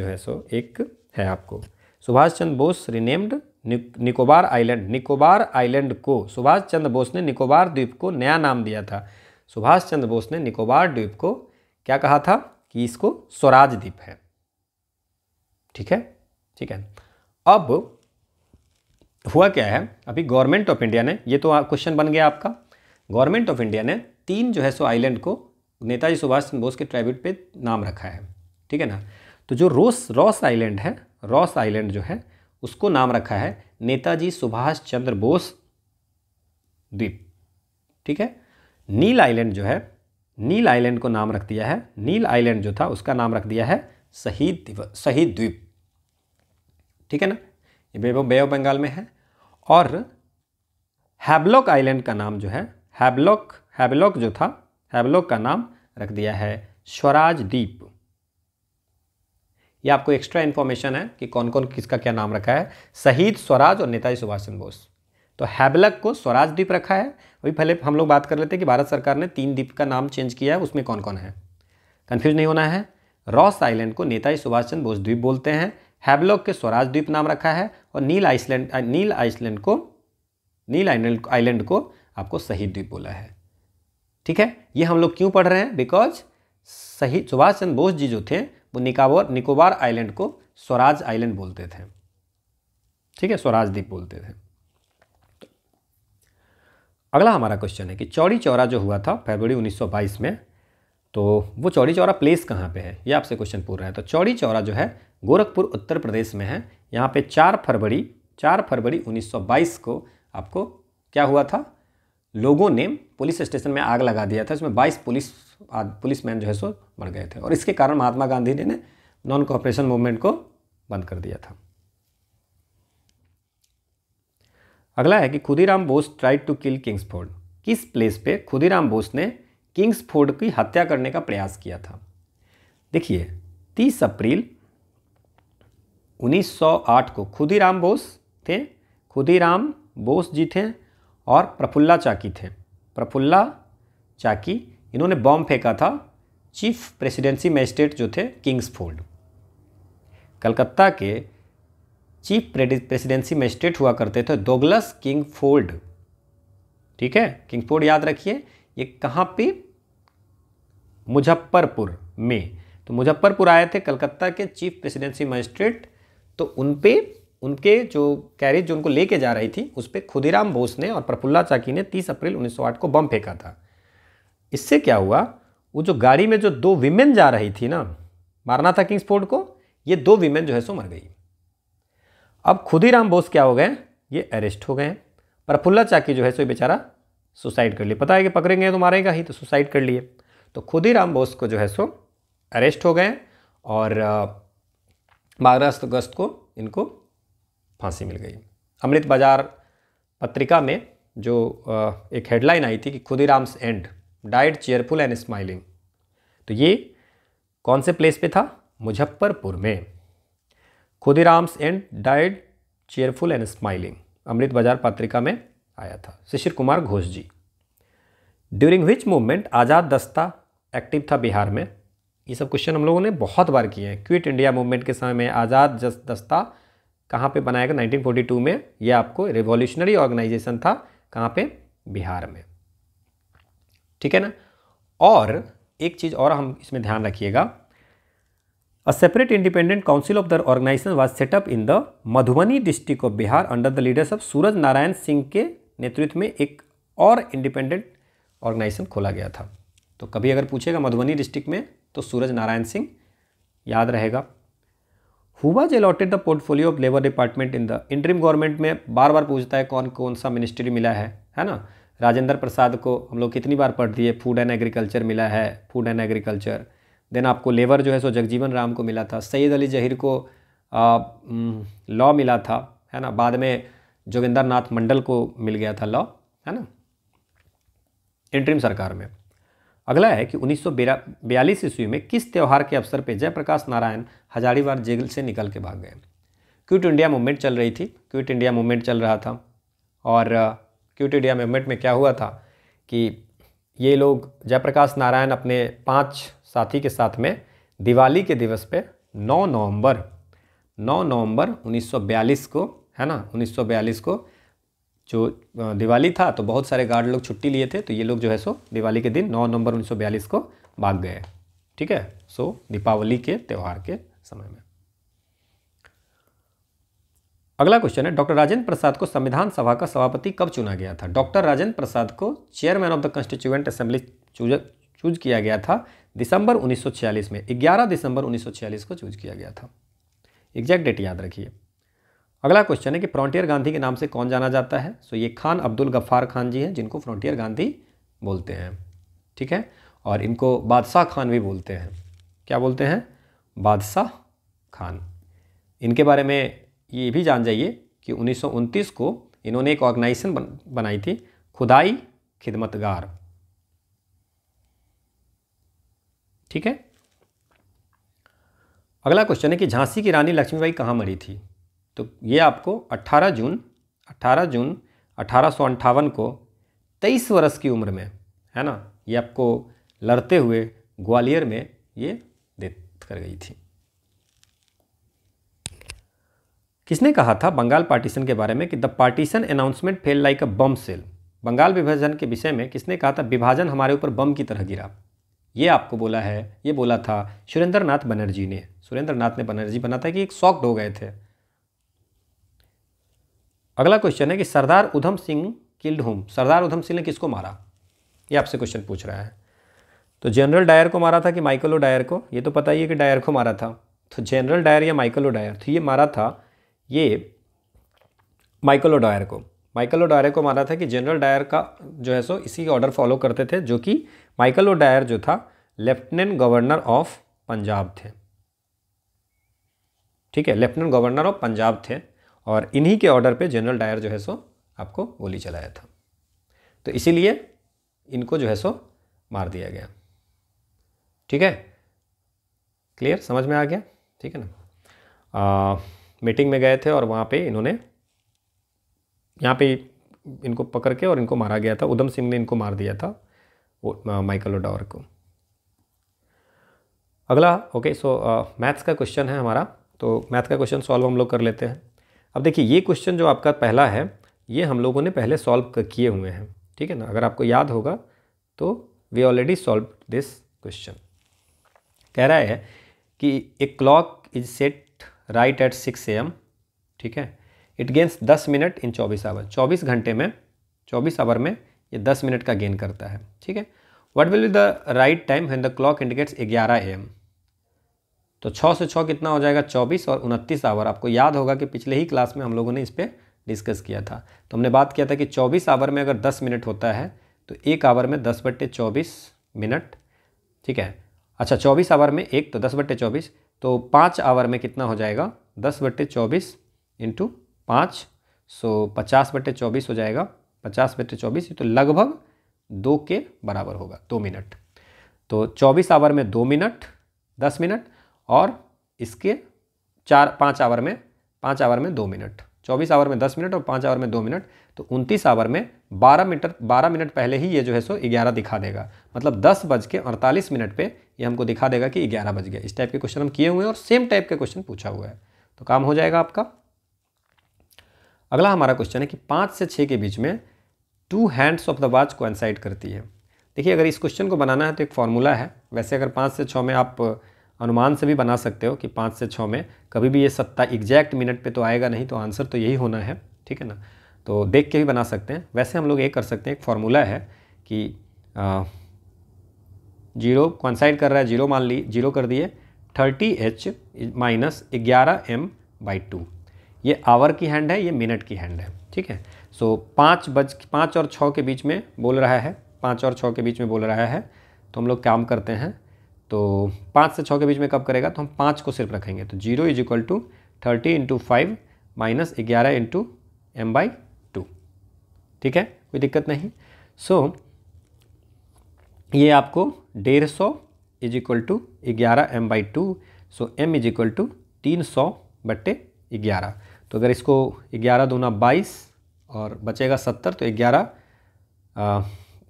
A: है सो एक है आपको सुभाष चंद्र बोस रिनेम्ड निकोबार आइलैंड को सुभाष चंद्र बोस ने निकोबार द्वीप को नया नाम दिया था। सुभाष चंद्र बोस ने निकोबार द्वीप को क्या कहा था कि इसको स्वराज द्वीप है। ठीक है। अब हुआ क्या है, अभी गवर्नमेंट ऑफ इंडिया ने, ये तो क्वेश्चन बन गया आपका, गवर्नमेंट ऑफ इंडिया ने 3 जो है सो आइलैंड को नेताजी सुभाष चंद्र बोस के ट्राइब्यूट पे नाम रखा है, ठीक है ना। तो जो रॉस आइलैंड जो है उसको नाम रखा है नेताजी सुभाष चंद्र बोस द्वीप, ठीक है। नील आइलैंड को नाम रख दिया है, नील आइलैंड जो था उसका नाम रख दिया है शहीद द्वीप, ठीक है ना, ये बे ऑफ बंगाल में है। और हैवलॉक आइलैंड का नाम जो है हैवलॉक का नाम रख दिया है स्वराज द्वीप। ये आपको एक्स्ट्रा इन्फॉर्मेशन है कि कौन कौन किसका क्या नाम रखा है, शहीद, स्वराज और नेताजी सुभाष चंद्र बोस। तो हैवलॉक को स्वराज द्वीप रखा है। अभी पहले हम लोग बात कर लेते हैं कि भारत सरकार ने 3 द्वीप का नाम चेंज किया है, उसमें कौन कौन है, कंफ्यूज नहीं होना है। रॉस आइलैंड को नेताजी सुभाष चंद्र बोस द्वीप बोलते हैं, हैवलॉक के स्वराज द्वीप नाम रखा है, और नील आइलैंड को आपको शहीद द्वीप बोला है, ठीक है। ये हम लोग क्यों पढ़ रहे हैं, बिकॉज शहीद सुभाष चंद्र बोस जी जो थे वो निकोबार आइलैंड को स्वराज आइलैंड बोलते थे, ठीक है, स्वराज द्वीप बोलते थे। तो अगला हमारा क्वेश्चन है कि चौरी चौरा जो हुआ था फरवरी 1922 में, तो वो चौरी चौरा प्लेस कहाँ पे है, ये आपसे क्वेश्चन पूछ रहा है। तो चौरी चौरा जो है गोरखपुर उत्तर प्रदेश में है। यहाँ पे 4 फरवरी 1922 को आपको क्या हुआ था, लोगों ने पुलिस स्टेशन में आग लगा दिया था। इसमें 22 पुलिसमैन जो है सो मर गए थे, और इसके कारण महात्मा गांधी ने नॉन कोऑपरेशन मूवमेंट को बंद कर दिया था। अगला है कि Khudiram Bose tried to kill Kingsford. किस प्लेस पे खुदीराम बोस ने किंग्सफोर्ड की हत्या करने का प्रयास किया था? देखिए 30 अप्रैल 1908 को खुदीराम बोस जी थे और प्रफुल्ला चाकी इन्होंने बॉम्ब फेंका था चीफ प्रेसिडेंसी मजिस्ट्रेट जो थे किंग्सफोर्ड। कलकत्ता के चीफ प्रेसिडेंसी मजिस्ट्रेट हुआ करते थे डोगलस किंगफोर्ड, ठीक है। किंगफोर्ड याद रखिए, ये कहाँ पे, मुजफ्फरपुर में। तो मुजफ्फरपुर आए थे कलकत्ता के चीफ प्रेसिडेंसी मजिस्ट्रेट, तो उनके जो कैरेज जो उनको लेके जा रही थी उस पर खुदीराम बोस ने और प्रफुल्ला चाकी ने 30 अप्रैल 1908 को बम फेंका था। इससे क्या हुआ, वो जो गाड़ी में जो 2 विमेन जा रही थी ना, मारना था किंग्सफोर्ड को, ये 2 विमेन जो है सो मर गई। अब खुदीराम बोस क्या हो गए, ये अरेस्ट हो गए। प्रफुल्ला चाकी जो है सो बेचारा सुसाइड कर लिए, पता है कि पकड़ेंगे तो मारेगा ही, तो सुसाइड कर लिए। तो खुदीराम बोस को जो है सो अरेस्ट हो गए, और 12 अगस्त को इनको फांसी मिल गई। अमृत बाजार पत्रिका में जो एक हेडलाइन आई थी कि Khudiram's end died cheerful and smiling, तो ये कौन से प्लेस पे था, मुजफ्फरपुर में। Khudiram's end died cheerful and smiling, Amrita Bazar Patrika में आया था। Shishir Kumar Ghosh ji. During which movement Azad Dasta active था बिहार में? ये सब क्वेश्चन हम लोगों ने बहुत बार किए हैं। क्विट इंडिया मूवमेंट के समय में आज़ाद दस्ता कहाँ पे बनाया गया? 1942 में। ये आपको रिवॉल्यूशनरी ऑर्गेनाइजेशन था, कहाँ पे? बिहार में, ठीक है ना। और एक चीज़ और हम इसमें ध्यान रखिएगा, a separate independent council of the organisation was set up in the Madhubani district of Bihar under the leadership Suraj Narayan Singh के नेतृत्व में एक और इंडिपेंडेंट ऑर्गेनाइजेशन खोला गया था। तो कभी अगर पूछेगा मधुबनी डिस्ट्रिक्ट में तो सूरज नारायण सिंह याद रहेगा। Who was allotted the portfolio of labour department in the interim government में बार बार पूछता है कौन कौन सा मिनिस्ट्री मिला है ना। राजेंद्र प्रसाद को हम लोग कितनी बार पढ़ दिए, फूड एंड एग्रीकल्चर मिला है, फूड एंड एग्रीकल्चर। देन आपको लेबर जो है सो जगजीवन राम को मिला था, सैयद अली जहीर को लॉ मिला था, है ना। बाद में जोगिंदर नाथ मंडल को मिल गया था लॉ, है ना, इंटरिम सरकार में। अगला है कि 1942 ईस्वी में किस त्यौहार के अवसर पर जयप्रकाश नारायण हजारीबाग जेल से निकल के भाग गए। क्विट इंडिया मूवमेंट चल रही थी, क्विट इंडिया मूवमेंट चल रहा था, और क्विट इंडिया मूवमेंट में क्या हुआ था कि ये लोग जयप्रकाश नारायण अपने 5 साथी के साथ में दिवाली के दिवस पे 9 नवंबर 1942 को, है ना, 1942 को जो दिवाली था तो बहुत सारे गार्ड लोग छुट्टी लिए थे, तो ये लोग जो है सो दिवाली के दिन 9 नवंबर 1942 को भाग गए। ठीक है, सो दीपावली के त्यौहार के समय में। अगला क्वेश्चन है, डॉक्टर राजेंद्र प्रसाद को संविधान सभा का सभापति कब चुना गया था। डॉक्टर राजेंद्र प्रसाद को chairman of the constituent assembly choose किया गया था दिसंबर 1946 में, 11 दिसंबर 1946 को चूज किया गया था। एग्जैक्ट डेट याद रखिए। अगला क्वेश्चन है कि फ्रंटियर गांधी के नाम से कौन जाना जाता है। सो ये खान अब्दुल गफ्फार खान जी हैं, जिनको फ्रंटियर गांधी बोलते हैं। ठीक है, और इनको बादशाह खान भी बोलते हैं। क्या बोलते हैं? बादशाह खान। इनके बारे में ये भी जान जाइए कि 1929 को इन्होंने एक ऑर्गेनाइजेशन बनाई थी, खुदाई खिदमतगार। ठीक है, अगला क्वेश्चन है कि झांसी की रानी लक्ष्मीबाई कहाँ मरी थी। तो ये आपको 18 जून 1858 को 23 वर्ष की उम्र में, है ना, ये आपको लड़ते हुए ग्वालियर में ये डेथ कर गई थी। किसने कहा था बंगाल पार्टीशन के बारे में कि the partition announcement fell like a bombshell. Bengal विभाजन के विषय में किसने कहा था विभाजन हमारे ऊपर बम की तरह गिरा। ये आपको बोला है, ये बोला था सुरेंद्र नाथ बनर्जी ने। सुरेंद्र नाथ ने बनर्जी बना था कि एक शॉक्ड हो गए थे। अगला क्वेश्चन है कि सरदार उधम सिंह किल्ड हुम। सरदार उधम सिंह ने किसको मारा, ये आपसे क्वेश्चन पूछ रहा है। तो जनरल डायर को मारा था कि माइकल ओ डायर को, ये तो पता ही है कि डायर को मारा था। तो जनरल डायर या माइकल ओ डायर, तो ये मारा था ये माइकल ओ डायर को। माइकल ओ डायर को मारा था कि जनरल डायर का जो है सो इसी ऑर्डर फॉलो करते थे, जो कि माइकल ओ डायर जो था लेफ्टिनेंट गवर्नर ऑफ पंजाब थे। ठीक है, लेफ्टिनेंट गवर्नर ऑफ पंजाब थे, और इन्हीं के ऑर्डर पे जनरल डायर जो है सो आपको गोली चलाया था। तो इसीलिए इनको जो है सो मार दिया गया। ठीक है, क्लियर, समझ में आ गया। ठीक है ना। मीटिंग में गए थे और वहाँ पे इन्होंने यहाँ पे इनको पकड़ के और इनको मारा गया था। उधम सिंह ने इनको मार दिया था, वो माइकल ओ डायर को। अगला ओके, सो मैथ्स का क्वेश्चन है हमारा। तो मैथ का क्वेश्चन सॉल्व हम लोग कर लेते हैं। अब देखिए ये क्वेश्चन जो आपका पहला है ये हम लोगों ने पहले सॉल्व किए हुए हैं। ठीक है ना, अगर आपको याद होगा तो we already solve this question. कह रहा है कि a clock is set right at 6 AM। ठीक है, it gains 10 minute in 24 hour. 24 घंटे में, 24 आवर में ये 10 मिनट का गेन करता है। ठीक है, what will be the right time when the clock indicates 11 AM। तो 6 से 6 कितना हो जाएगा 24 और 29 आवर। आपको याद होगा कि पिछले ही क्लास में हम लोगों ने इस पर डिस्कस किया था। तो हमने बात किया था कि 24 आवर में अगर 10 मिनट होता है तो 1 आवर में 10/24 मिनट। ठीक है, अच्छा 24 आवर में 1 तो 10/24, तो 5 आवर में कितना हो जाएगा 10/24 इंटू 5, सो 50/24 हो जाएगा। 50/24 तो लगभग 2 के बराबर होगा, 2 मिनट। तो 24 आवर में 2 मिनट 10 मिनट, और इसके 5 आवर में 2 मिनट। 24 आवर में 10 मिनट और 5 आवर में 2 मिनट, तो 29 आवर में 12 मिनट पहले ही ये जो है सो 11 दिखा देगा। मतलब 10:48 पे ये हमको दिखा देगा कि 11 बज गया। इस टाइप के क्वेश्चन हम किए हुए हैं और सेम टाइप के क्वेश्चन पूछा हुआ है, तो काम हो जाएगा आपका। अगला हमारा क्वेश्चन है कि 5 से 6 के बीच में 2 hands of the watch coincide करती है। देखिए अगर इस क्वेश्चन को बनाना है तो एक फॉर्मूला है। वैसे अगर 5 से 6 में आप अनुमान से भी बना सकते हो कि 5 से 6 में कभी भी ये 7 एग्जैक्ट मिनट पे तो आएगा नहीं, तो आंसर तो यही होना है। ठीक है ना, तो देख के भी बना सकते हैं। वैसे हम लोग ये कर सकते हैं, एक फार्मूला है कि जीरो कॉन्साइड कर रहा है, जीरो मान ली, जीरो कर दिए, 30H माइनस 11m/2। ये आवर की हैंड है, ये मिनट की हैंड है, ठीक है। सो 5 और 6 के बीच में बोल रहा है, 5 और 6 के बीच में बोल रहा है, तो हम लोग काम करते हैं। तो 5 से 6 के बीच में कब करेगा, तो हम 5 को सिर्फ रखेंगे, तो 0 = 30 × 5 माइनस 11 × m/2, ठीक है, कोई दिक्कत नहीं। सो ये आपको 150 = 11m/2, सो m = 300/11। तो अगर इसको 11 दूना 22 और बचेगा 70, तो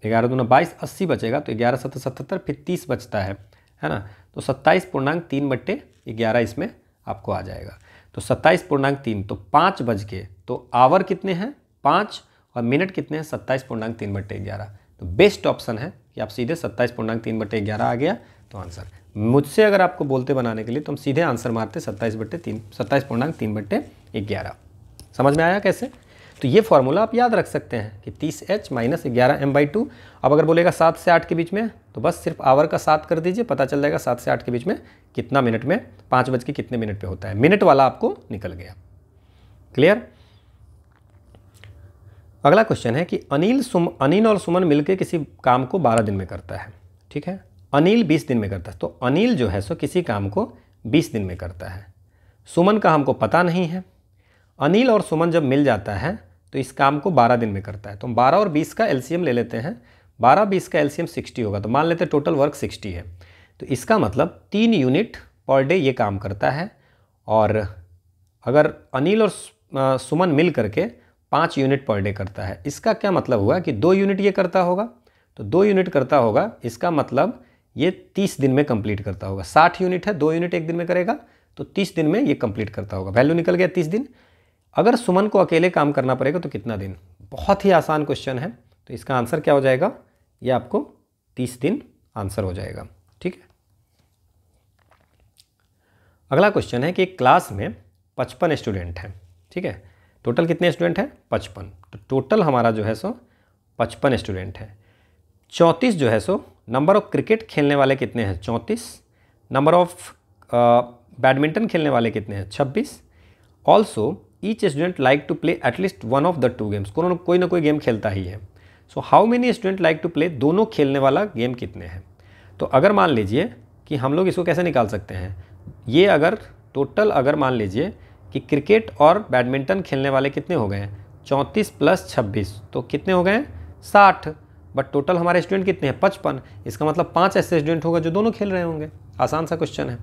A: 11 दूना 22, 80 बचेगा, तो 11 7 77, फिर 30 बचता है ना। तो 27.3/11 इसमें आपको आ जाएगा। तो 27.3, तो 5 बज के, तो आवर कितने हैं 5 और मिनट कितने हैं 27.3/11। तो बेस्ट ऑप्शन है कि आप सीधे 27.3/11 आ गया तो आंसर। मुझसे अगर आपको बोलते बनाने के लिए तो हम सीधे आंसर मारते 27.3/11। समझ में आया कैसे? तो ये फॉर्मूला आप याद रख सकते हैं कि 30H माइनस 11m/2। अब अगर बोलेगा 7 से 8 के बीच में, तो बस सिर्फ आवर का 7 कर दीजिए, पता चल जाएगा 7 से 8 के बीच में कितना मिनट में 5 बज के कितने मिनट पे होता है। मिनट वाला आपको निकल गया। क्लियर? अगला क्वेश्चन है कि अनिल और सुमन मिलकर किसी काम को 12 दिन में करता है, ठीक है। अनिल 20 दिन में करता है, तो अनिल जो है सो किसी काम को 20 दिन में करता है। सुमन का हमको पता नहीं है। अनिल और सुमन जब मिल जाता है तो इस काम को 12 दिन में करता है। तो हम 12 और 20 का एलसीएम ले लेते हैं। 12-20 का एलसीएम 60 होगा, तो मान लेते हैं टोटल वर्क 60 है। तो इसका मतलब 3 यूनिट पर डे ये काम करता है। और अगर अनिल और सुमन मिल करके 5 यूनिट पर डे करता है, इसका क्या मतलब हुआ कि 2 यूनिट ये करता होगा। तो 2 यूनिट करता होगा, इसका मतलब ये 30 दिन में कंप्लीट करता होगा। 60 यूनिट है, 2 यूनिट एक दिन में करेगा, तो 30 दिन में ये कंप्लीट करता होगा। वैल्यू निकल गया 30 दिन। अगर सुमन को अकेले काम करना पड़ेगा तो कितना दिन? बहुत ही आसान क्वेश्चन है। तो इसका आंसर क्या हो जाएगा? ये आपको 30 दिन आंसर हो जाएगा, ठीक है। अगला क्वेश्चन है कि एक क्लास में 55 स्टूडेंट हैं, ठीक है। टोटल कितने स्टूडेंट हैं? 55। तो टोटल हमारा जो है सो 55 स्टूडेंट है। 34 जो है सो नंबर ऑफ क्रिकेट खेलने वाले कितने हैं? 34। नंबर ऑफ बैडमिंटन खेलने वाले कितने हैं? 26। Also each student like to play at least one of the 2 games. कोई ना कोई गेम खेलता ही है। So how many student like to play, दोनों खेलने वाला गेम कितने हैं? तो अगर मान लीजिए कि हम लोग इसको कैसे निकाल सकते हैं, ये अगर टोटल अगर मान लीजिए कि क्रिकेट और बैडमिंटन खेलने वाले कितने हो गए हैं? 34 + 26, तो कितने हो गए हैं? 60। बट टोटल हमारे स्टूडेंट कितने हैं? 55। इसका मतलब 5 ऐसे स्टूडेंट होगा जो दोनों खेल रहे होंगे। आसान सा क्वेश्चन है।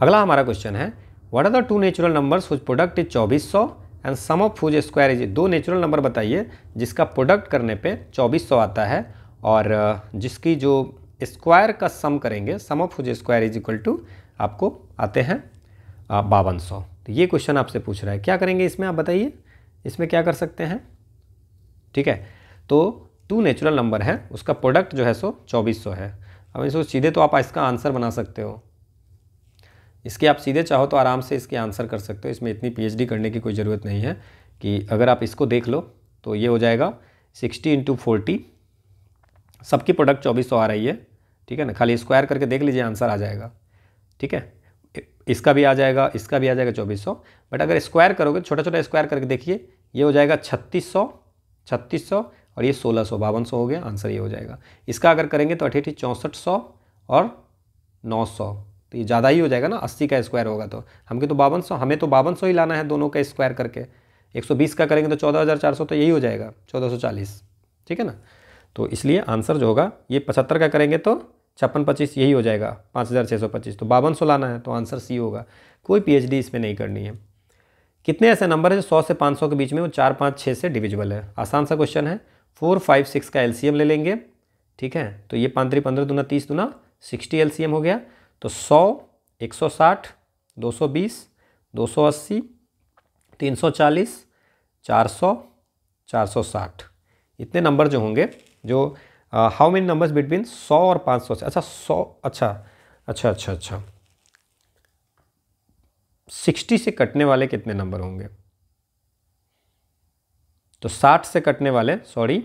A: अगला हमारा क्वेश्चन है what are the 2 natural numbers whose product is 2400 and sum of whose square is. 2 natural number बताइए जिसका प्रोडक्ट करने पे 2400 आता है और जिसकी जो स्क्वायर का सम करेंगे, sum of whose square is equal to आपको आते हैं 5200। तो ये क्वेश्चन आपसे पूछ रहा है, क्या करेंगे इसमें आप बताइए, इसमें क्या कर सकते हैं? ठीक है, तो 2 नेचुरल नंबर है, उसका प्रोडक्ट जो है सो 2400 है। अब इसको सीधे तो आप इसका आंसर बना सकते हो। इसके आप सीधे चाहो तो आराम से इसके आंसर कर सकते हो। इसमें इतनी पीएचडी करने की कोई ज़रूरत नहीं है कि अगर आप इसको देख लो तो ये हो जाएगा 60 × 40। सबकी प्रोडक्ट 2400 आ रही है, ठीक है ना। खाली स्क्वायर करके देख लीजिए, आंसर आ जाएगा, ठीक है। इसका भी आ जाएगा, इसका भी आ जाएगा 2400। बट अगर स्क्वायर करोगे, छोटा छोटा स्क्वायर करके देखिए, ये हो जाएगा 3600 और ये 1600, 5200 हो गया। आंसर ये हो जाएगा। इसका अगर करेंगे तो 88 6400 और 900, तो ये ज़्यादा ही हो जाएगा ना, 80 का स्क्वायर होगा तो हमें तो 5200, हमें तो 5200 ही लाना है दोनों का स्क्वायर करके। 120 का करेंगे तो 14400, तो यही हो जाएगा 1440, ठीक है ना। तो इसलिए आंसर जो होगा ये 75 का करेंगे तो 56-25 यही हो जाएगा 5625। तो 5200 लाना है, तो आंसर सी होगा। कोई पीएचडी इसमें नहीं करनी है। कितने ऐसे नंबर है जो 100 से 500 के बीच में वो 4, 5, 6 से डिविजिबल है? आसान सा क्वेश्चन है। 4, 5, 6 का एलसीएम ले लेंगे, ठीक है। तो ये 5 3 15 दूना 30 दूना 60 एलसीएम हो गया। तो 100, 160, 220, 280, 340, 400, 460, इतने नंबर जो होंगे, जो हाउ मेनी नंबर्स बिटवीन 100 और 500 से, अच्छा 100, अच्छा 60 से कटने वाले कितने नंबर होंगे? तो 60 से कटने वाले, सॉरी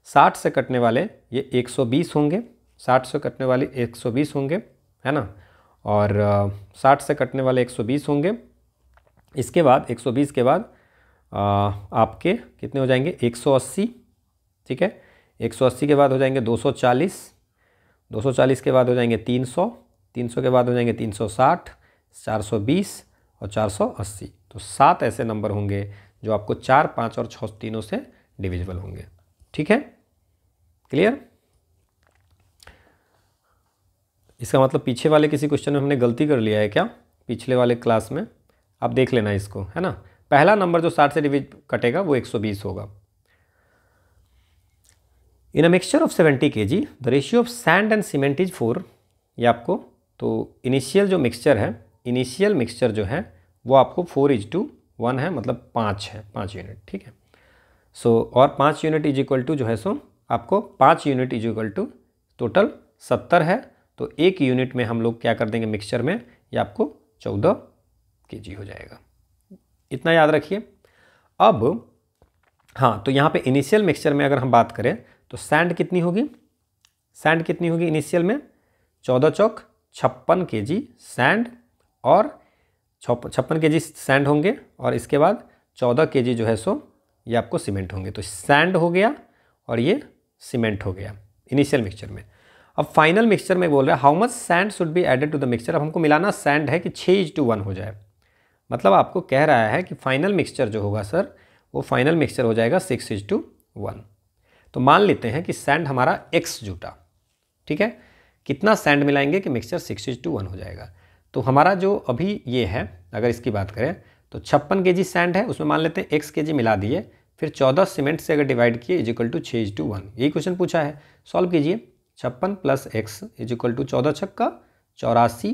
A: 60 से कटने वाले ये 120 होंगे, 60 से कटने वाले 120 होंगे, है ना, और 60 से कटने वाले 120 होंगे। इसके बाद 120 के बाद आपके कितने हो जाएंगे 180, ठीक है। 180 के बाद हो जाएंगे 240, 240 के बाद हो जाएंगे 300, 300 के बाद हो जाएंगे 360, 420 और 480। तो 7 ऐसे नंबर होंगे जो आपको 4, 5 और 6 तीनों से डिविजिबल होंगे, ठीक है। क्लियर? इसका मतलब पीछे वाले किसी क्वेश्चन में हमने गलती कर लिया है क्या, पिछले वाले क्लास में? आप देख लेना इसको, है ना। पहला नंबर जो 60 से डिविज कटेगा वो 120 होगा। In a mixture of 70 kg the ratio of sand and cement is 4। ये आपको, तो इनिशियल जो मिक्सचर है, इनिशियल मिक्सचर जो है वो आपको 4:1 है, मतलब 5 है, 5 यूनिट, ठीक है। सो और 5 यूनिट इज इक्वल टू जो है सो आपको 5 unit is equal to total 70 है। तो 1 यूनिट में हम लोग क्या कर देंगे मिक्सचर में, ये आपको 14 kg हो जाएगा। इतना याद रखिए। अब हाँ, तो यहाँ पे इनिशियल मिक्सचर में अगर हम बात करें तो सैंड कितनी होगी, सैंड कितनी होगी इनिशियल में, 14 चौक 56 kg सैंड, और 56 kg सैंड होंगे, और इसके बाद 14 kg जो है सो ये आपको सीमेंट होंगे। तो सैंड हो गया और ये सीमेंट हो गया इनिशियल मिक्सचर में। अब फाइनल मिक्सचर में बोल रहा है how much sand should be added to the mixture. अब हमको मिलाना सैंड है कि 6:1 हो जाए, मतलब आपको कह रहा है कि फाइनल मिक्सचर जो होगा सर, वो फाइनल मिक्सचर हो जाएगा 6:1। तो मान लेते हैं कि सैंड हमारा x जुटा, ठीक है। कितना सैंड मिलाएंगे कि मिक्सचर 6:1 हो जाएगा। तो हमारा जो अभी ये है, अगर इसकी बात करें तो 56 kg सैंड है, उसमें मान लेते हैं x kg मिला दिए, फिर 14 सीमेंट से अगर डिवाइड किए इज इक्वल टू 6:1। यही क्वेश्चन पूछा है, सॉल्व कीजिए। 56 + x इज इक्वल टू 14 छक्का 84,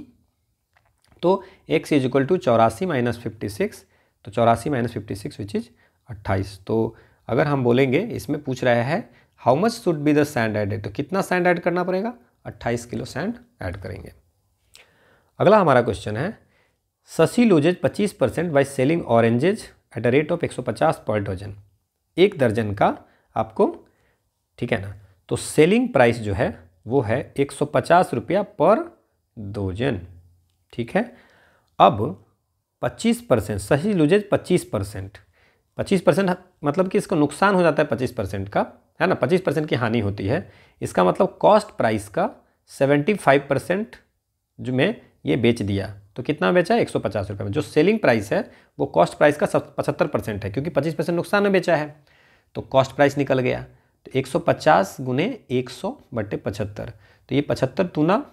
A: तो x इज इक्वल टू 84 - 56, तो 84 - 56 विच इज 28। तो अगर हम बोलेंगे, इसमें पूछ रहा है how much should be the sand added, तो कितना सैंड ऐड करना पड़ेगा, 28 किलो सैंड ऐड करेंगे। अगला हमारा क्वेश्चन है Shashi loses 25% by selling oranges at a rate of 150 per dozen. 1 दर्जन का आपको, ठीक है ना, तो सेलिंग प्राइस जो है वो है 150 रुपया पर डजन, ठीक है। अब 25%, शशि लूजेज 25% मतलब कि इसको नुकसान हो जाता है 25% का, है ना, 25% की हानि होती है। इसका मतलब कॉस्ट प्राइस का 75% जो में ये बेच दिया, तो कितना बेचा है 150 रुपये में। जो सेलिंग प्राइस है वो कॉस्ट प्राइस का 75% है, क्योंकि 25% नुकसान में बेचा है, तो कॉस्ट प्राइस निकल गया। तो 150 × 100/75, तो ये 75 दूना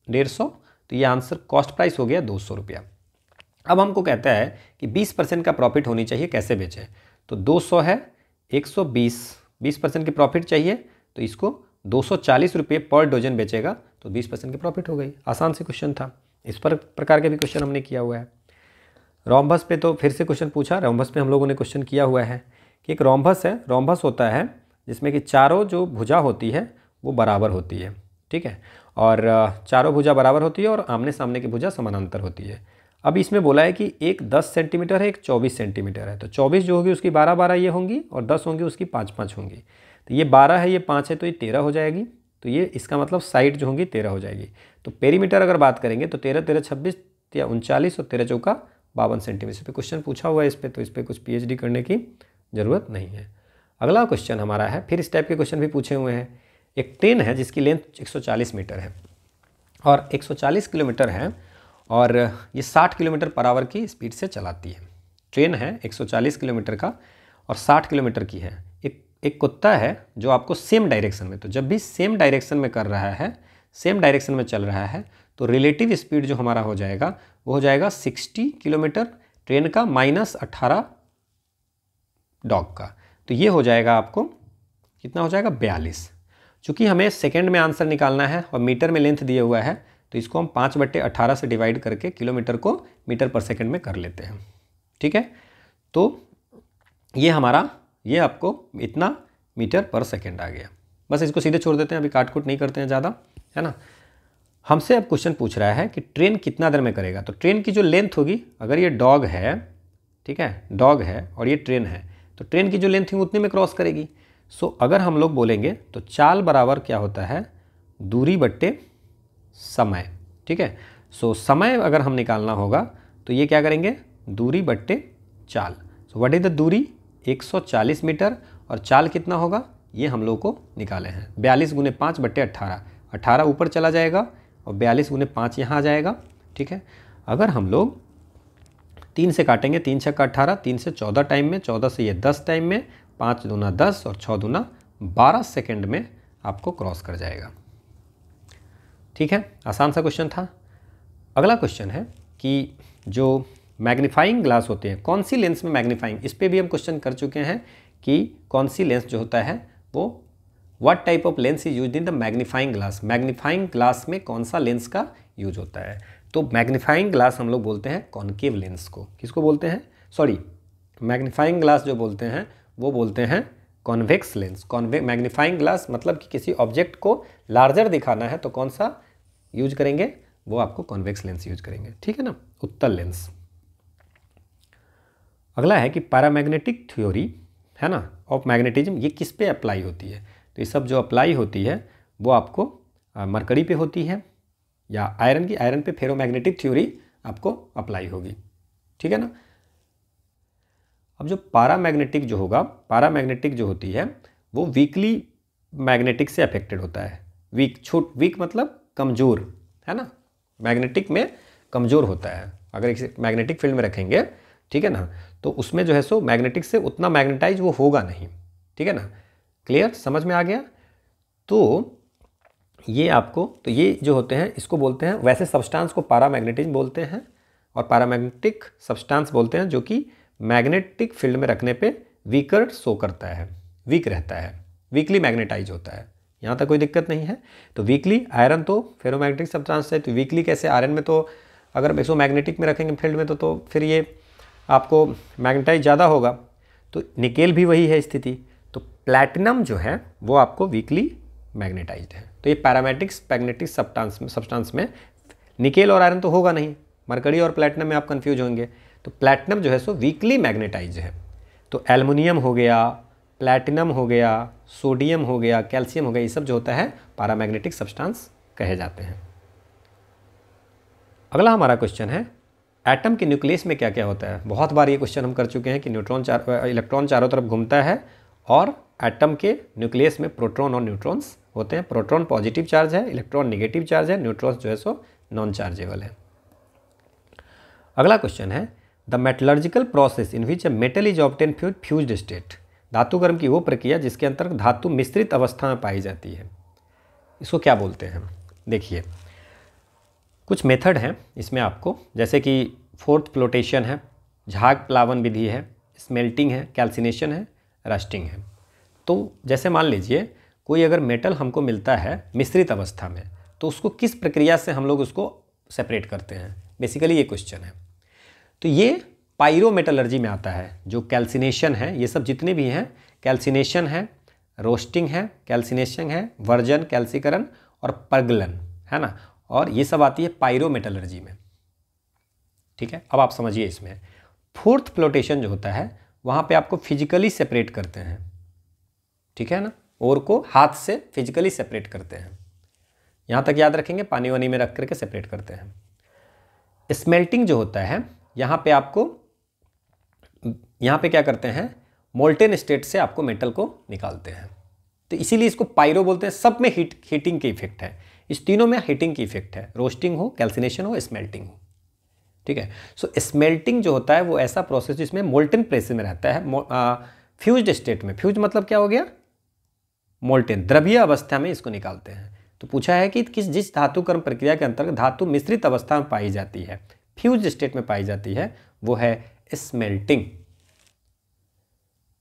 A: 150, तो ये आंसर कॉस्ट प्राइस हो गया 200 रुपया। अब हमको कहता है कि 20% का प्रॉफिट होनी चाहिए, कैसे बेचें, तो 200 है 120, 20% की प्रॉफिट चाहिए, तो इसको 240 रुपये पर डजन बेचेगा, तो 20% की प्रॉफिट हो गई। आसान से क्वेश्चन था। इस प्रकार के भी क्वेश्चन हमने किया हुआ है। रोम्बस पे तो फिर से क्वेश्चन पूछा, रोम्बस पे हम लोगों ने क्वेश्चन किया हुआ है कि एक रोम्बस है, रोम्बस होता है जिसमें कि चारों जो भुजा होती है वो बराबर होती है, ठीक है, और चारों भुजा बराबर होती है और आमने सामने की भुजा समानांतर होती है। अब इसमें बोला है कि एक 10 सेंटीमीटर है, एक 24 सेंटीमीटर है, तो 24 जो होगी उसकी 12-12 ये होंगी, और 10 होंगी उसकी 5-5 होंगी। तो ये 12 है, ये 5 है, तो ये 13 हो जाएगी। तो ये इसका मतलब साइड जो होंगी 13 हो जाएगी। तो पेरीमीटर अगर बात करेंगे तो 13 13 26 या 39 और 13 चौका 52 सेंटीमीटर पे क्वेश्चन पूछा हुआ है इस पर, तो इस पर कुछ PhD करने की ज़रूरत नहीं है। अगला क्वेश्चन हमारा है, फिर इस टाइप के क्वेश्चन भी पूछे हुए हैं। एक ट्रेन है जिसकी लेंथ 140 मीटर है और 140 किलोमीटर है, और ये 60 किलोमीटर पर आवर की स्पीड से चलाती है। ट्रेन है 140 किलोमीटर का और 60 किलोमीटर की है। एक कुत्ता है जो आपको सेम डायरेक्शन में, तो जब भी सेम डायरेक्शन में कर रहा है, सेम डायरेक्शन में चल रहा है, तो रिलेटिव स्पीड जो हमारा हो जाएगा वो हो जाएगा 60 किलोमीटर ट्रेन का -18 डॉग का। तो ये हो जाएगा आपको कितना हो जाएगा 42। चूँकि हमें सेकेंड में आंसर निकालना है और मीटर में लेंथ दिया हुआ है, तो इसको हम 5/18 से डिवाइड करके किलोमीटर को मीटर पर सेकेंड में कर लेते हैं, ठीक है। तो ये हमारा, ये आपको इतना मीटर पर सेकेंड आ गया। बस इसको सीधे छोड़ देते हैं, अभी काट कूट नहीं करते हैं ज़्यादा, है ना। हमसे अब क्वेश्चन पूछ रहा है कि ट्रेन कितना देर में करेगा। तो ट्रेन की जो लेंथ होगी, अगर ये डॉग है, ठीक है, डॉग है और ये ट्रेन है, तो ट्रेन की जो लेंथ है उतने में क्रॉस करेगी। सो अगर हम लोग बोलेंगे तो चाल बराबर क्या होता है, दूरी बट्टे समय। ठीक है, सो समय अगर हम निकालना होगा तो ये क्या करेंगे, दूरी बट्टे चाल। सो व्हाट इज द दूरी, 140 मीटर, और चाल कितना होगा ये हम लोग को निकाले हैं, 42 गुने 5 बट्टे 18। 18 ऊपर चला जाएगा और 42 गुने 5 यहाँ आ जाएगा। ठीक है, अगर हम लोग 3 से काटेंगे, 3 छक्का 18, 3 से 14 टाइम में, 14 से ये 10 टाइम में, 5 दूना 10 और 6 दूना 12 सेकेंड में आपको क्रॉस कर जाएगा। ठीक है, आसान सा क्वेश्चन था। अगला क्वेश्चन है कि जो मैग्नीफाइंग ग्लास होते हैं, कौन सी लेंस में मैग्नीफाइंग, इस पे भी हम क्वेश्चन कर चुके हैं कि कौन सी लेंस जो होता है वो what type of lens is used in the magnifying glass, magnifying glass में कौन सा लेंस का यूज होता है। तो मैग्नीफाइंग ग्लास हम लोग बोलते हैं कॉनकेव लेंस को। किसको बोलते हैं, सॉरी, मैग्नीफाइंग ग्लास जो बोलते हैं वो बोलते हैं कॉन्वेक्स लेंस। मैग्नीफाइंग ग्लास मतलब कि किसी ऑब्जेक्ट को लार्जर दिखाना है तो कौन सा यूज करेंगे, वो आपको कॉन्वेक्स लेंस यूज करेंगे। ठीक है ना, उत्तल लेंस। अगला है कि पैरामैग्नेटिक थ्योरी है ना ऑफ मैग्नेटिज्म, ये किस पे अप्लाई होती है। तो ये सब जो अप्लाई होती है वो आपको मरकरी पे होती है या आयरन की, आयरन पे फेरोमैग्नेटिक थ्योरी आपको अप्लाई होगी। ठीक है ना। अब जो पैरामैग्नेटिक जो होगा, पैरामैग्नेटिक जो होती है वो वीकली मैग्नेटिक से अफेक्टेड होता है। वीक मतलब कमज़ोर, है ना, मैग्नेटिक में कमज़ोर होता है। अगर इसे मैग्नेटिक फील्ड में रखेंगे, ठीक है ना, तो उसमें जो है सो मैग्नेटिक से उतना मैग्नेटाइज वो होगा नहीं। ठीक है ना, क्लियर, समझ में आ गया। तो ये आपको, तो ये जो होते हैं इसको बोलते हैं, वैसे सब्सटेंस को पैरामैग्नेटिज्म बोलते हैं और पैरामैग्नेटिक सब्सटेंस बोलते हैं जो कि मैग्नेटिक फील्ड में रखने पे वीकर शो करता है, वीक रहता है, वीकली मैग्नेटाइज होता है। यहाँ तक कोई दिक्कत नहीं है। तो वीकली आयरन तो फेरोमैग्नेटिक सब्सटेंस है, तो वीकली कैसे, आयरन में तो अगर इसको मैग्नेटिक में रखेंगे फील्ड में तो फिर ये आपको मैग्नेटाइज ज़्यादा होगा। तो निकेल भी वही है स्थिति। तो प्लैटिनम जो है वो आपको वीकली मैग्नेटाइज्ड है। तो ये पैरामैग्नेटिक मैग्नेटिक सब्सटेंस में निकेल और आयरन तो होगा नहीं, मरकरी और प्लैटिनम में आप कंफ्यूज होंगे। तो प्लैटिनम जो है सो वीकली मैग्नेटाइज है। तो एल्युमिनियम हो गया, प्लैटिनम हो गया, सोडियम हो गया, कैल्शियम हो गया, ये सब जो होता है पैरामैग्नेटिक सब्सटेंस कहे जाते हैं। अगला हमारा क्वेश्चन है, एटम के न्यूक्लियस में क्या क्या होता है। बहुत बार ये क्वेश्चन हम कर चुके हैं कि इलेक्ट्रॉन चारों तरफ घूमता है और एटम के न्यूक्लियस में प्रोटॉन और न्यूट्रॉन्स होते हैं। प्रोटॉन पॉजिटिव चार्ज है, इलेक्ट्रॉन नेगेटिव चार्ज है, न्यूट्रॉन्स जो है सो नॉन चार्जेबल है। अगला क्वेश्चन है, the metallurgical process in which a metal is obtain fused state. धातुकर्म की वो प्रक्रिया जिसके अंतर्गत धातु मिश्रित अवस्था में पाई जाती है, इसको क्या बोलते हैं। देखिए कुछ मेथड हैं इसमें आपको, जैसे कि फोर्थ फ्लोटेशन है, झाग प्लावन विधि है, स्मेल्टिंग है, कैल्सिनेशन है, रस्टिंग है। तो जैसे मान लीजिए कोई अगर मेटल हमको मिलता है मिश्रित अवस्था में, तो उसको किस प्रक्रिया से हम लोग उसको सेपरेट करते हैं, बेसिकली ये क्वेश्चन है। तो ये पायरोमेटलर्जी में आता है। जो कैल्सिनेशन है, ये सब जितने भी हैं, कैल्सिनेशन है, रोस्टिंग है, कैल्सिनेशन है, वर्जन कैल्सीकरण और पर्गलन, है ना, और ये सब आती है पायरोमेटलर्जी में। ठीक है, अब आप समझिए इसमें फोर्थ फ्लोटेशन जो होता है वहाँ पे आपको फिजिकली सेपरेट करते हैं। ठीक है ना, ओर को हाथ से फिजिकली सेपरेट करते हैं। यहाँ तक याद रखेंगे, पानी वानी में रख करके सेपरेट करते हैं। स्मेल्टिंग जो होता है यहाँ पे आपको, यहाँ पे क्या करते हैं, मोल्टेन स्टेट से आपको मेटल को निकालते हैं। तो इसीलिए इसको पायरो बोलते हैं। सब में हीटिंग की इफेक्ट है, इस तीनों में हीटिंग की इफेक्ट है, रोस्टिंग हो, कैल्सिनेशन हो, स्मेल्टिंग हो। ठीक है, सो स्मेल्टिंग जो होता है वो ऐसा प्रोसेस जिसमें मोल्टेन प्रेस में रहता है, फ्यूज्ड स्टेट में। फ्यूज मतलब क्या हो गया, मोल्टेन, द्रव्य अवस्था में इसको निकालते हैं। तो पूछा है कि जिस धातु कर्म प्रक्रिया के अंतर्गत धातु मिश्रित अवस्था में पाई जाती है, फ्यूज्ड स्टेट में पाई जाती है, वो है स्मेल्टिंग।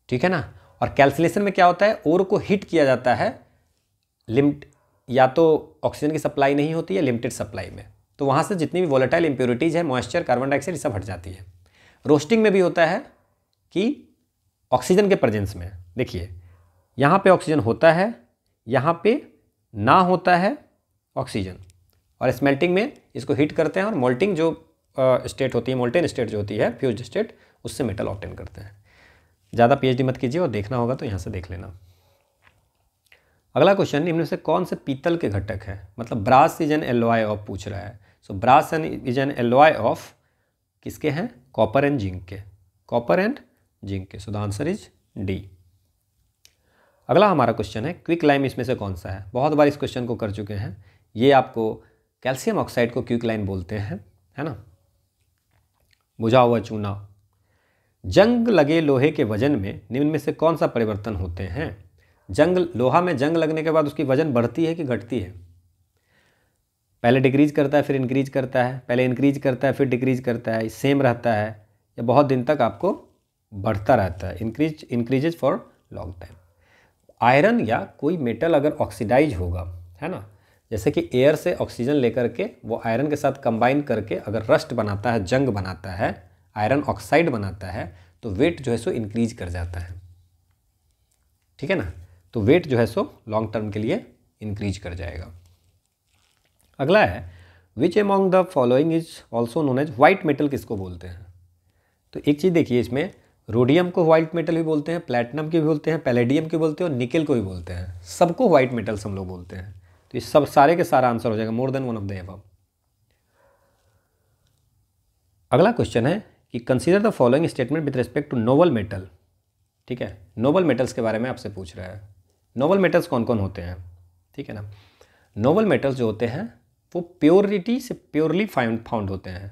A: ठीक है ना। और कैल्सिनेशन में क्या होता है, ओर को हीट किया जाता है, या तो ऑक्सीजन की सप्लाई नहीं होती है लिमिटेड सप्लाई में, तो वहाँ से जितनी भी वोलेटाइल इंप्योरिटीज़ है, मॉइस्चर, कार्बन डाइऑक्साइड, ये सब हट जाती है। रोस्टिंग में भी होता है कि ऑक्सीजन के प्रेजेंस में, देखिए यहाँ पे ऑक्सीजन होता है, यहाँ पे ना होता है ऑक्सीजन, और स्मेल्टिंग में इसको हीट करते हैं और मोल्टिंग जो स्टेट होती है, मोल्टेन स्टेट जो होती है, फ्यूज्ड स्टेट, उससे मेटल ऑब्टेन करते हैं। ज़्यादा पीएचडी मत कीजिए, और देखना होगा तो यहाँ से देख लेना। अगला क्वेश्चन, इनमें से कौन से पीतल के घटक है, मतलब brass is an alloy of पूछ रहा है। So brass is an alloy of किसके हैं, कॉपर एंड जिंक के, कॉपर एंड जिंक के। So the answer is D. अगला हमारा क्वेश्चन है क्विक लाइम इसमें से कौन सा है। बहुत बार इस क्वेश्चन को कर चुके हैं। ये आपको कैल्शियम ऑक्साइड को क्विक लाइम बोलते हैं, है ना। बुझा हुआ चूना। जंग लगे लोहे के वजन में निम्न में से कौन सा परिवर्तन होते हैं। लोहा में जंग लगने के बाद उसकी वजन बढ़ती है कि घटती है। पहले डिक्रीज करता है फिर इंक्रीज करता है, पहले इंक्रीज करता है फिर डिक्रीज करता है, सेम रहता है या बहुत दिन तक आपको बढ़ता रहता है, increases for long time. Iron या कोई मेटल अगर ऑक्सीडाइज होगा, है ना, जैसे कि एयर से ऑक्सीजन लेकर के वो आयरन के साथ कंबाइन करके अगर रस्ट बनाता है, जंग बनाता है, आयरन ऑक्साइड बनाता है, तो वेट जो है सो इंक्रीज कर जाता है, ठीक है ना। तो वेट जो है सो लॉन्ग टर्म के लिए इंक्रीज कर जाएगा। अगला है which among the following is also known as white metal किसको बोलते हैं। तो एक चीज़ देखिए, इसमें रोडियम को वाइट मेटल भी बोलते हैं, प्लैटिनम की भी बोलते हैं, पैलेडियम की बोलते हैं और निकेल को भी बोलते हैं। सबको वाइट मेटल्स हम लोग बोलते हैं। तो ये सब सारे के सारा आंसर हो जाएगा more than one of the above. अगला क्वेश्चन है कि consider the following statement with respect to noble metal. ठीक है, नोबल मेटल्स के बारे में आपसे पूछ रहा है। नोबल मेटल्स कौन कौन होते हैं, ठीक है ना। नोबल मेटल्स जो होते हैं वो प्योरिटी से प्योरली फाउंड होते हैं,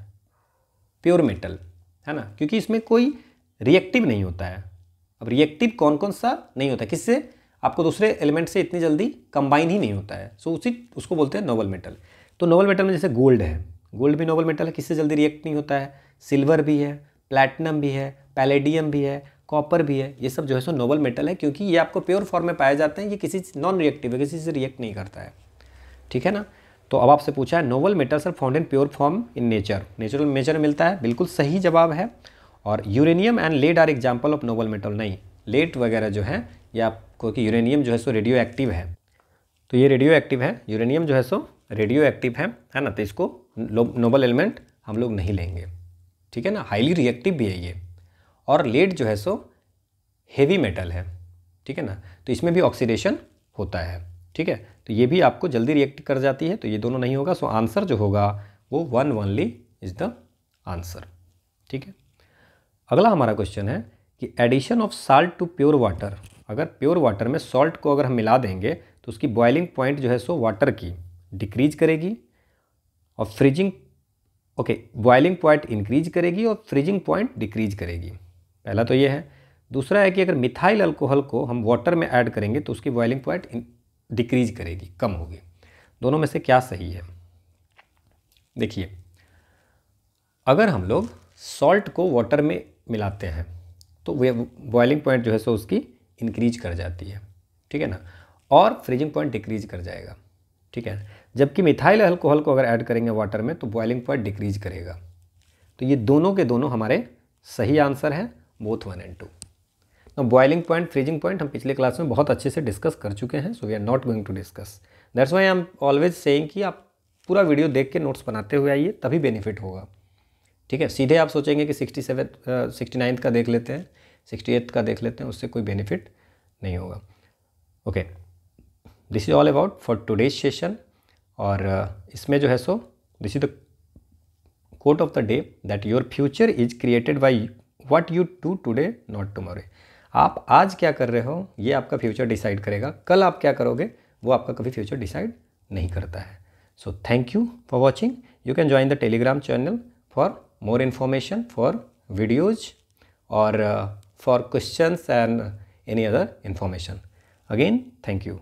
A: प्योर मेटल, है ना, क्योंकि इसमें कोई रिएक्टिव नहीं होता है। अब रिएक्टिव कौन कौन सा नहीं होता है, किससे, आपको दूसरे एलिमेंट से इतनी जल्दी कंबाइन ही नहीं होता है। सो उसको बोलते हैं नोबल मेटल। तो नोबल मेटल में जैसे गोल्ड है, गोल्ड भी नोबल मेटल है, किससे जल्दी रिएक्ट नहीं होता है। सिल्वर भी है, प्लैटिनम भी है, पैलेडियम भी है, कॉपर भी है, ये सब जो है सो नोबल मेटल है, क्योंकि ये आपको प्योर फॉर्म में पाए जाते हैं। ये किसी नॉन रिएक्टिव है, किसी से रिएक्ट नहीं करता है, ठीक है ना। तो अब आपसे पूछा है noble metals are found in pure form in nature, natural nature में मिलता है, बिल्कुल सही जवाब है। और uranium and lead are example of noble metal, नहीं, लेड वगैरह जो है ये आपको, कि यूरेनियम जो है सो रेडियो एक्टिव है, तो ये रेडियो एक्टिव है, यूरेनियम जो है सो रेडियो एक्टिव है ना, तो इसको नोबल एलिमेंट हम लोग नहीं लेंगे, ठीक है ना। हाईली रिएक्टिव भी है ये। और लेड जो है सो हेवी मेटल है, ठीक है ना, तो इसमें भी ऑक्सीडेशन होता है, ठीक है, तो ये भी आपको जल्दी रिएक्ट कर जाती है, तो ये दोनों नहीं होगा। सो आंसर जो होगा वो 1 ओनली इज द आंसर, ठीक है। अगला हमारा क्वेश्चन है कि addition of salt to pure water, अगर प्योर वाटर में सॉल्ट को अगर हम मिला देंगे तो उसकी बॉइलिंग पॉइंट जो है सो वाटर की डिक्रीज करेगी और freezing, okay, boiling point increase करेगी और फ्रीजिंग पॉइंट डिक्रीज करेगी। पहला तो ये है। दूसरा है कि अगर मिथाइल अल्कोहल को हम वाटर में ऐड करेंगे तो उसकी बॉइलिंग पॉइंट डिक्रीज करेगी, कम होगी। दोनों में से क्या सही है। देखिए, अगर हम लोग सॉल्ट को वाटर में मिलाते हैं तो वह बॉइलिंग पॉइंट जो है सो उसकी इंक्रीज कर जाती है, ठीक है ना, और फ्रीजिंग पॉइंट डिक्रीज कर जाएगा, ठीक है। जबकि मिथाइल अल्कोहल को अगर ऐड करेंगे वाटर में तो बॉइलिंग पॉइंट डिक्रीज करेगा। तो ये दोनों के दोनों हमारे सही आंसर हैं, बोथ 1 and 2। तो बॉइलिंग पॉइंट, फ्रीजिंग पॉइंट हम पिछले क्लास में बहुत अच्छे से डिस्कस कर चुके हैं, so we are not going to discuss. That's why I am always saying कि आप पूरा वीडियो देख के नोट्स बनाते हुए आइए, तभी बेनिफिट होगा, ठीक है। सीधे आप सोचेंगे कि 69th का देख लेते हैं, 68th का देख लेते हैं, उससे कोई बेनिफिट नहीं होगा। Okay, this is all about for today's session. और इसमें जो है so this is the quote of the day that your future is created by what you do today not tomorrow. आप आज क्या कर रहे हो ये आपका फ्यूचर डिसाइड करेगा, कल आप क्या करोगे वो आपका कभी फ्यूचर डिसाइड नहीं करता है। So thank you for watching. You can join the Telegram channel for more information, for videos or for questions and any other information. Again, thank you.